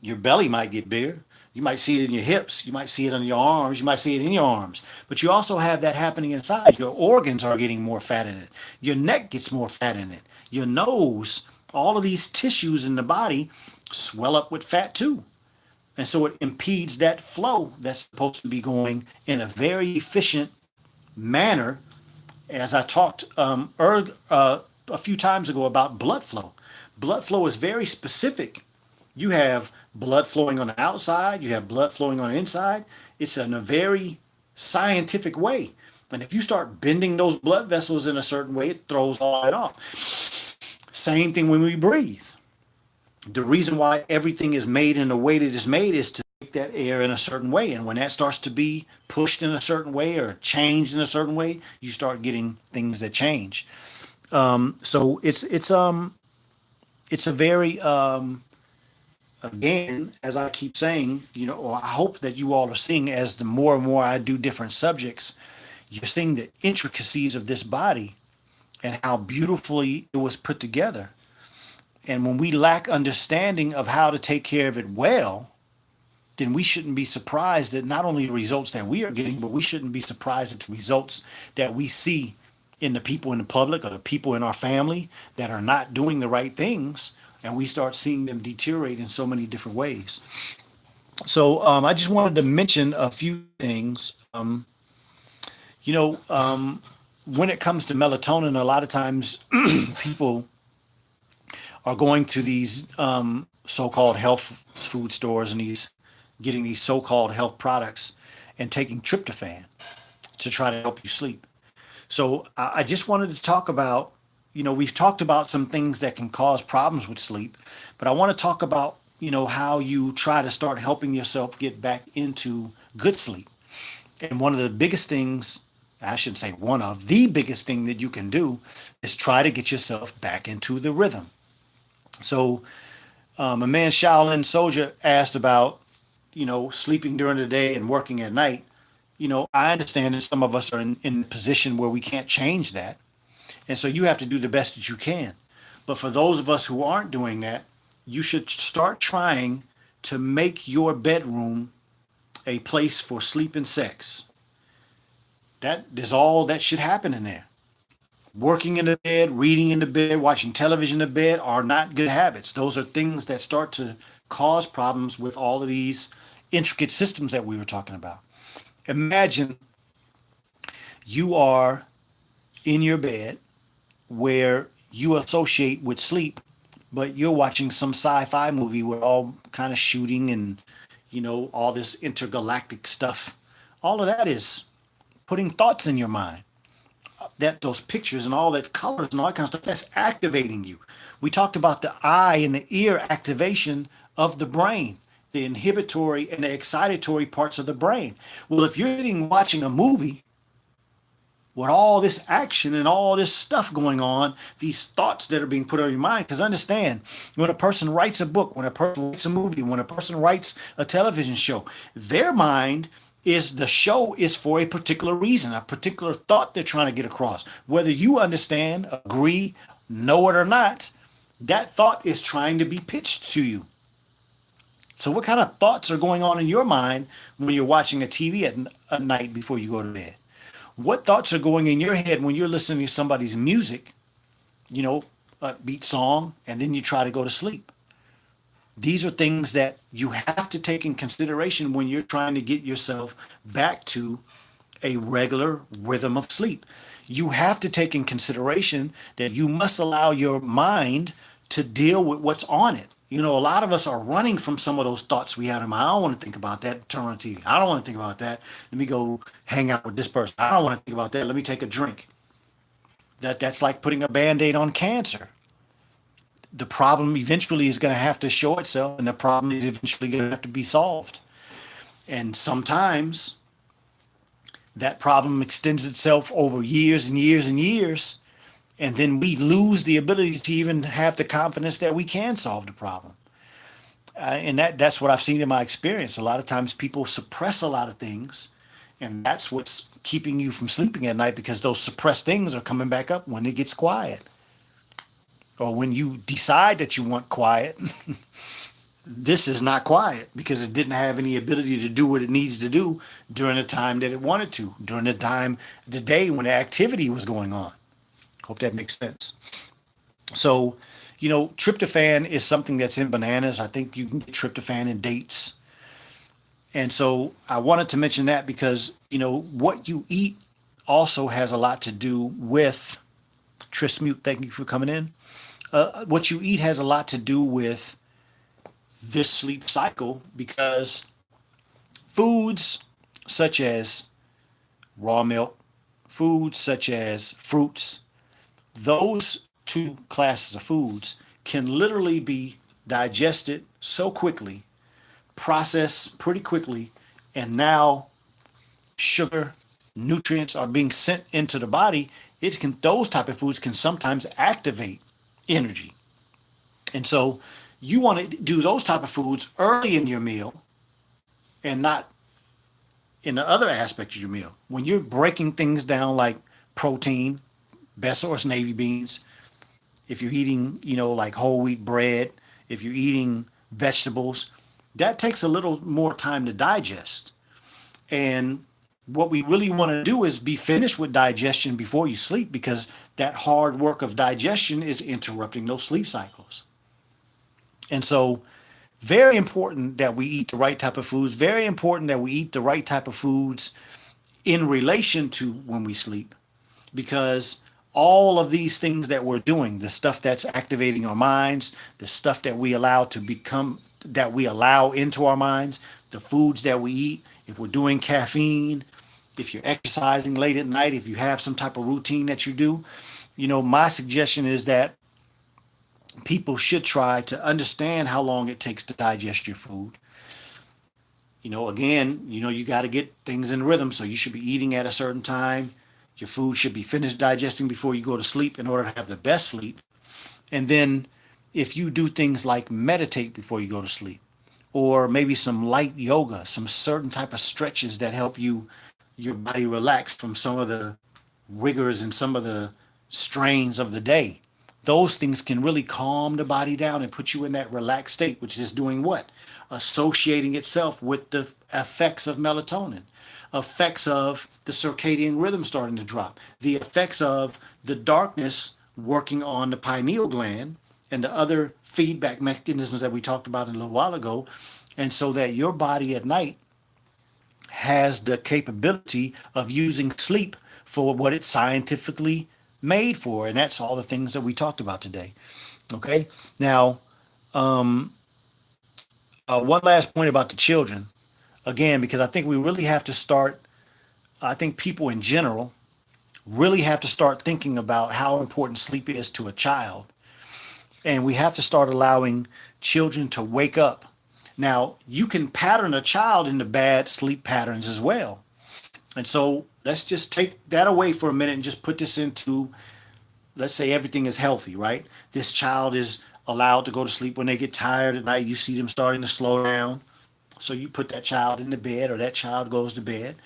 your belly might get bigger. You might see it in your hips. You might see it on your arms. You might see it in your arms. But you also have that happening inside. Your organs are getting more fat in it. Your neck gets more fat in it. Your nose, all of these tissues in the body swell up with fat too. And so it impedes that flow that's supposed to be going in a very efficient manner. As I talked a few times ago about blood flow. Blood flow is very specific. You have blood flowing on the outside, you have blood flowing on the inside. It's in a very scientific way. And if you start bending those blood vessels in a certain way, it throws all that off. Same thing when we breathe. The reason why everything is made in the way that it's made is to take that air in a certain way. And when that starts to be pushed in a certain way or changed in a certain way, you start getting things that change. So it's a very again, as I keep saying, or I hope that you all are seeing, as the more and more I do different subjects, you're seeing the intricacies of this body and how beautifully it was put together. And when we lack understanding of how to take care of it well, then we shouldn't be surprised at not only the results that we are getting, but we shouldn't be surprised at the results that we see in the people in the public or the people in our family that are not doing the right things, and we start seeing them deteriorate in so many different ways. So I just wanted to mention a few things. When it comes to melatonin, a lot of times people are going to these so-called health food stores and getting these so-called health products and taking tryptophan to try to help you sleep. So I just wanted to talk about, we've talked about some things that can cause problems with sleep, but I want to talk about, how you try to start helping yourself get back into good sleep. And one of the biggest things, I shouldn't say one of the biggest thing that you can do is try to get yourself back into the rhythm. So a man, Shaolin Soldier, asked about, sleeping during the day and working at night. I understand that some of us are in a position where we can't change that. And so you have to do the best that you can. But for those of us who aren't doing that, you should start trying to make your bedroom a place for sleep and sex. That is all that should happen in there. Working in the bed, reading in the bed, watching television in the bed are not good habits. Those are things that start to cause problems with all of these intricate systems that we were talking about. Imagine you are in your bed where you associate with sleep, but you're watching some sci-fi movie with all kind of shooting and, all this intergalactic stuff. All of that is putting thoughts in your mind. Those pictures and all that colors and all that kind of stuff, that's activating you. We talked about the eye and the ear activation of the brain, the inhibitory and the excitatory parts of the brain. Well, if you're sitting watching a movie with all this action and all this stuff going on, these thoughts that are being put on your mind, because understand, when a person writes a book, when a person writes a movie, when a person writes a television show, their mind is, the show is for a particular reason, a particular thought they're trying to get across. Whether you understand, agree, know it or not, that thought is trying to be pitched to you. So what kind of thoughts are going on in your mind when you're watching a TV at night before you go to bed? What thoughts are going in your head when you're listening to somebody's music, a beat song, and then you try to go to sleep? These are things that you have to take in consideration when you're trying to get yourself back to a regular rhythm of sleep. You have to take in consideration that you must allow your mind to deal with what's on it. A lot of us are running from some of those thoughts we had in mind. I don't want to think about that. Turn on TV. I don't want to think about that. Let me go hang out with this person. I don't want to think about that. Let me take a drink. That's like putting a Band-Aid on cancer. The problem eventually is going to have to show itself, and the problem is eventually going to have to be solved. And sometimes that problem extends itself over years and years and years. And then we lose the ability to even have the confidence that we can solve the problem. And that's what I've seen in my experience. A lot of times people suppress a lot of things, and that's what's keeping you from sleeping at night, because those suppressed things are coming back up when it gets quiet. Or when you decide that you want quiet, this is not quiet because it didn't have any ability to do what it needs to do during the time that it wanted to, during the time, the day when the activity was going on. Hope that makes sense. So, tryptophan is something that's in bananas. I think you can get tryptophan in dates. And so I wanted to mention that because, what you eat also has a lot to do with Trismute, thank you for coming in. What you eat has a lot to do with this sleep cycle, because foods such as raw milk, foods such as fruits, those two classes of foods can literally be digested so quickly, processed pretty quickly, and now sugar, nutrients are being sent into the body. Those type of foods can sometimes activate energy. And so you want to do those type of foods early in your meal and not in the other aspects of your meal. When you're breaking things down like protein, best source navy beans, if you're eating, like whole wheat bread, if you're eating vegetables, that takes a little more time to digest. And what we really want to do is be finished with digestion before you sleep, because that hard work of digestion is interrupting those sleep cycles. And so very important that we eat the right type of foods, very important that we eat the right type of foods in relation to when we sleep, because all of these things that we're doing, the stuff that's activating our minds, the stuff that we allow into our minds, the foods that we eat, if we're doing caffeine, if you're exercising late at night, if you have some type of routine that you do, my suggestion is that people should try to understand how long it takes to digest your food. Again, you got to get things in rhythm. So you should be eating at a certain time. Your food should be finished digesting before you go to sleep in order to have the best sleep. And then if you do things like meditate before you go to sleep, or maybe some light yoga, some certain type of stretches that help your body relax from some of the rigors and some of the strains of the day, those things can really calm the body down and put you in that relaxed state, which is doing what? Associating itself with the effects of melatonin, effects of the circadian rhythm starting to drop, the effects of the darkness working on the pineal gland and the other feedback mechanisms that we talked about a little while ago. And so that your body at night has the capability of using sleep for what it's scientifically made for. And that's all the things that we talked about today. Okay. Now, one last point about the children, again, because I think we really have to start, I think people in general really have to start thinking about how important sleep is to a child. And we have to start allowing children to wake up. Now, you can pattern a child into bad sleep patterns as well. And so let's just take that away for a minute and just put this into, let's say everything is healthy, right? This child is allowed to go to sleep when they get tired at night. You see them starting to slow down. So you put that child in the bed, or that child goes to bed.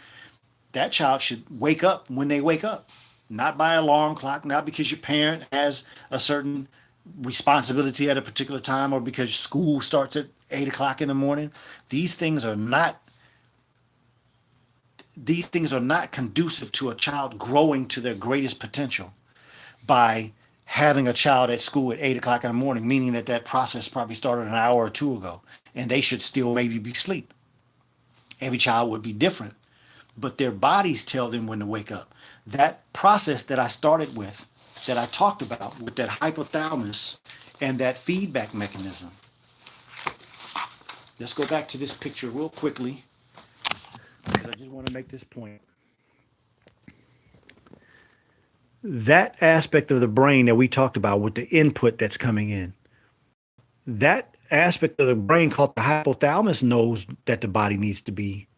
That child should wake up when they wake up, not by alarm clock, not because your parent has a certain responsibility at a particular time, or because school starts at 8 o'clock in the morning. These things are not conducive to a child growing to their greatest potential by having a child at school at 8 o'clock in the morning, meaning that process probably started an hour or two ago, and they should still maybe be asleep. Every child would be different, but their bodies tell them when to wake up. That process that I started with, that I talked about with that hypothalamus and that feedback mechanism. Let's go back to this picture real quickly, because I just want to make this point. That aspect of the brain that we talked about with the input that's coming in, that aspect of the brain called the hypothalamus knows that the body needs to be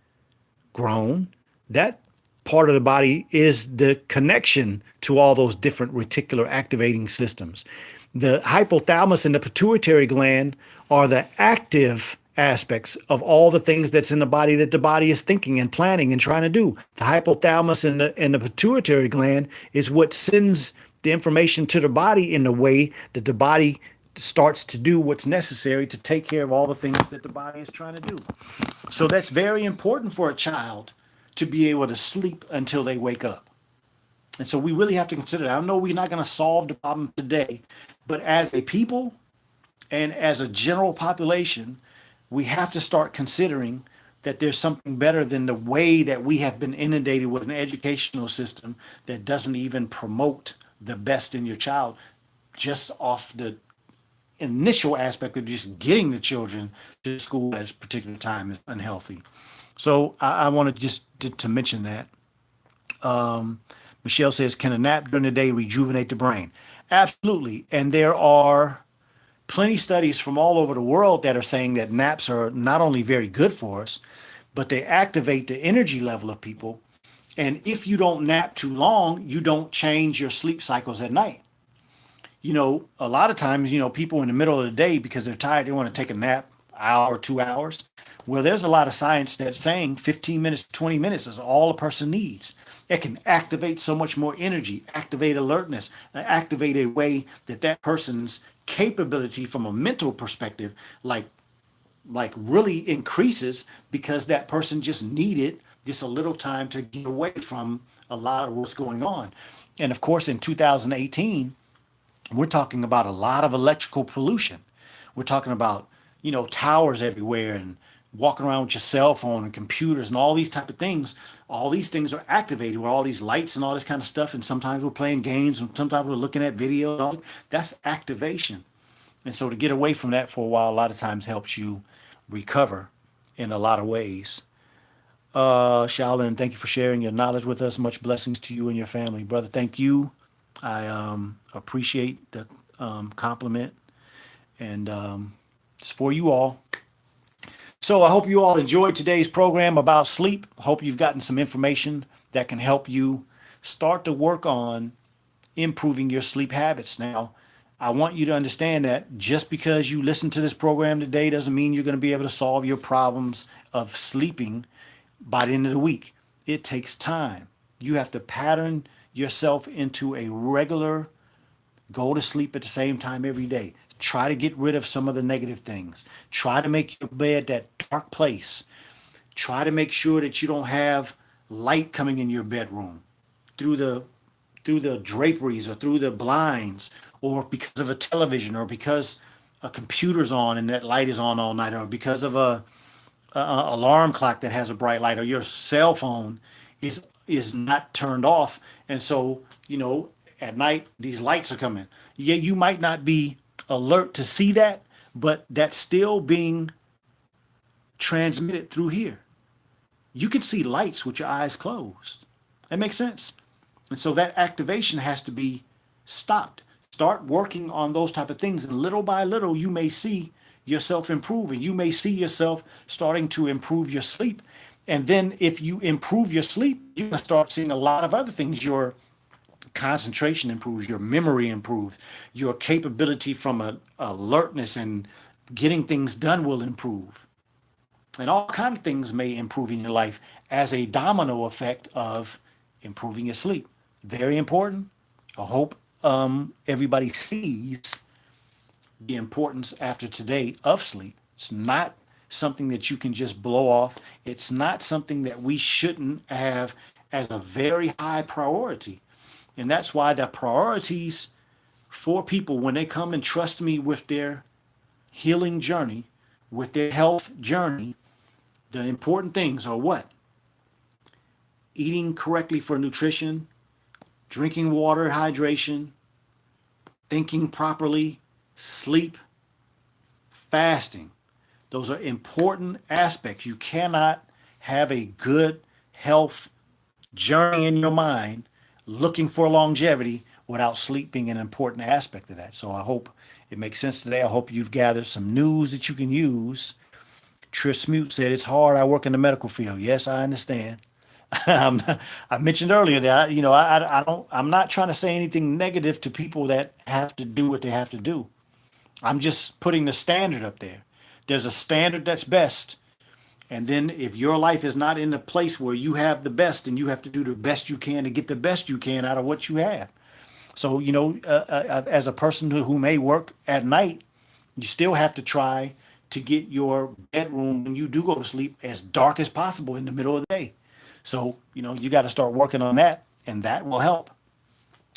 grown. That part of the body is the connection to all those different reticular activating systems. The hypothalamus and the pituitary gland are the active aspects of all the things that's in the body that the body is thinking and planning and trying to do. The hypothalamus and the pituitary gland is what sends the information to the body in the way that the body starts to do what's necessary to take care of all the things that the body is trying to do. So that's very important for a child to be able to sleep until they wake up. And so we really have to consider that. I know we're not going to solve the problem today, but as a people and as a general population, we have to start considering that there's something better than the way that we have been inundated with an educational system that doesn't even promote the best in your child just off the initial aspect of just getting the children to school at a particular time is unhealthy. So I wanted just to mention that. Um, Michelle says, can a nap during the day rejuvenate the brain? Absolutely. And there are plenty of studies from all over the world that are saying that naps are not only very good for us, but they activate the energy level of people. And if you don't nap too long, you don't change your sleep cycles at night. A lot of times, people in the middle of the day, because they're tired, they want to take a nap, hour, 2 hours. Well, there's a lot of science that's saying 15 minutes, 20 minutes is all a person needs. It can activate so much more energy, activate alertness, activate a way that that person's capability from a mental perspective, like really increases because that person just needed just a little time to get away from a lot of what's going on. And of course, in 2018, we're talking about a lot of electrical pollution. We're talking about, towers everywhere and walking around with your cell phone and computers and all these type of things. All these things are activated with all these lights and all this kind of stuff. And sometimes we're playing games and sometimes we're looking at video. That's activation. And so to get away from that for a while, a lot of times helps you recover in a lot of ways. Shaolin, thank you for sharing your knowledge with us. Much blessings to you and your family. Brother, thank you. I appreciate the compliment, and it's for you all. So I hope you all enjoyed today's program about sleep. I hope you've gotten some information that can help you start to work on improving your sleep habits. Now, I want you to understand that just because you listen to this program today doesn't mean you're going to be able to solve your problems of sleeping by the end of the week. It takes time. You have to pattern yourself into a regular go to sleep at the same time every day. Try to get rid of some of the negative things. Try to make your bed that dark place. Try to make sure that you don't have light coming in your bedroom through the draperies or through the blinds, or because of a television, or because a computer's on and that light is on all night, or because of a alarm clock that has a bright light, or your cell phone is not turned off. And so, at night, these lights are coming. Yeah, you might not be alert to see that, but that's still being transmitted through here. You can see lights with your eyes closed. That makes sense. And so that activation has to be stopped. Start working on those type of things. And little by little, you may see yourself improving. You may see yourself starting to improve your sleep. And then if you improve your sleep, you're going to start seeing a lot of other things. Your concentration improves, your memory improves, your capability from alertness and getting things done will improve. And all kinds of things may improve in your life as a domino effect of improving your sleep. Very important. I hope everybody sees the importance after today of sleep. It's not something that you can just blow off. It's not something that we shouldn't have as a very high priority. And that's why the priorities for people when they come and trust me with their healing journey, with their health journey, the important things are what? Eating correctly for nutrition, drinking water, hydration, thinking properly, sleep, fasting. Those are important aspects. You cannot have a good health journey in your mind looking for longevity without sleep being an important aspect of that. So I hope it makes sense today. I hope you've gathered some news that you can use. Trish Smoot said, it's hard. I work in the medical field. Yes, I understand. I mentioned earlier that, I'm not trying to say anything negative to people that have to do what they have to do. I'm just putting the standard up there. There's a standard that's best. And then if your life is not in a place where you have the best, then you have to do the best you can to get the best you can out of what you have. So, as a person who may work at night, you still have to try to get your bedroom when you do go to sleep as dark as possible in the middle of the day. So, you got to start working on that, and that will help.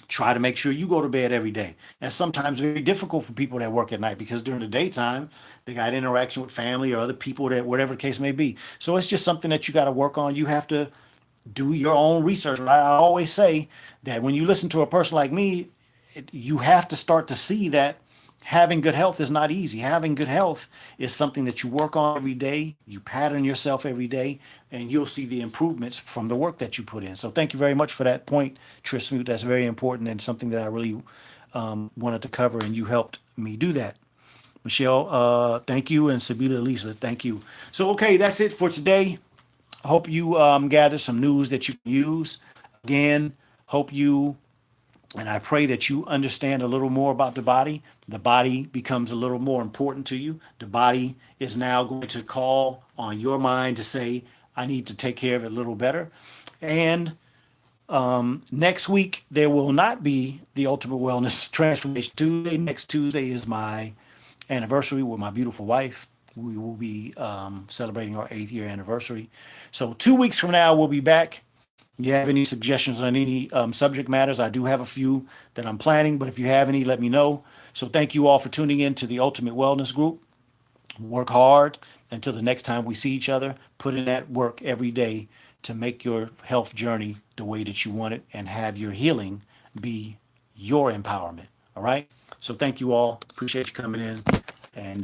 Try to make sure you go to bed every day. And sometimes very difficult for people that work at night because during the daytime, they got interaction with family or other people, that whatever the case may be. So it's just something that you got to work on. You have to do your own research. I always say that when you listen to a person like me, you have to start to see that having good health is not easy. Having good health is something that you work on every day, you pattern yourself every day, and you'll see the improvements from the work that you put in. So thank you very much for that point, Trish Smoot. That's very important and something that I really wanted to cover, and you helped me do that. Michelle, thank you, and Sabila Lisa, thank you. So, okay, that's it for today. Hope you gather some news that you can use. Again, hope you and I pray that you understand a little more about the body. The body becomes a little more important to you. The body is now going to call on your mind to say, I need to take care of it a little better. And next week, there will not be the Ultimate Wellness Transformation Tuesday. Next Tuesday is my anniversary with my beautiful wife. We will be celebrating our 8th year anniversary. So 2 weeks from now, we'll be back. You have any suggestions on any subject matters? I do have a few that I'm planning, but if you have any, let me know. So thank you all for tuning in to the Ultimate Wellness Group. Work hard until the next time we see each other. Put in that work every day to make your health journey the way that you want it and have your healing be your empowerment. All right. So thank you all. Appreciate you coming in, and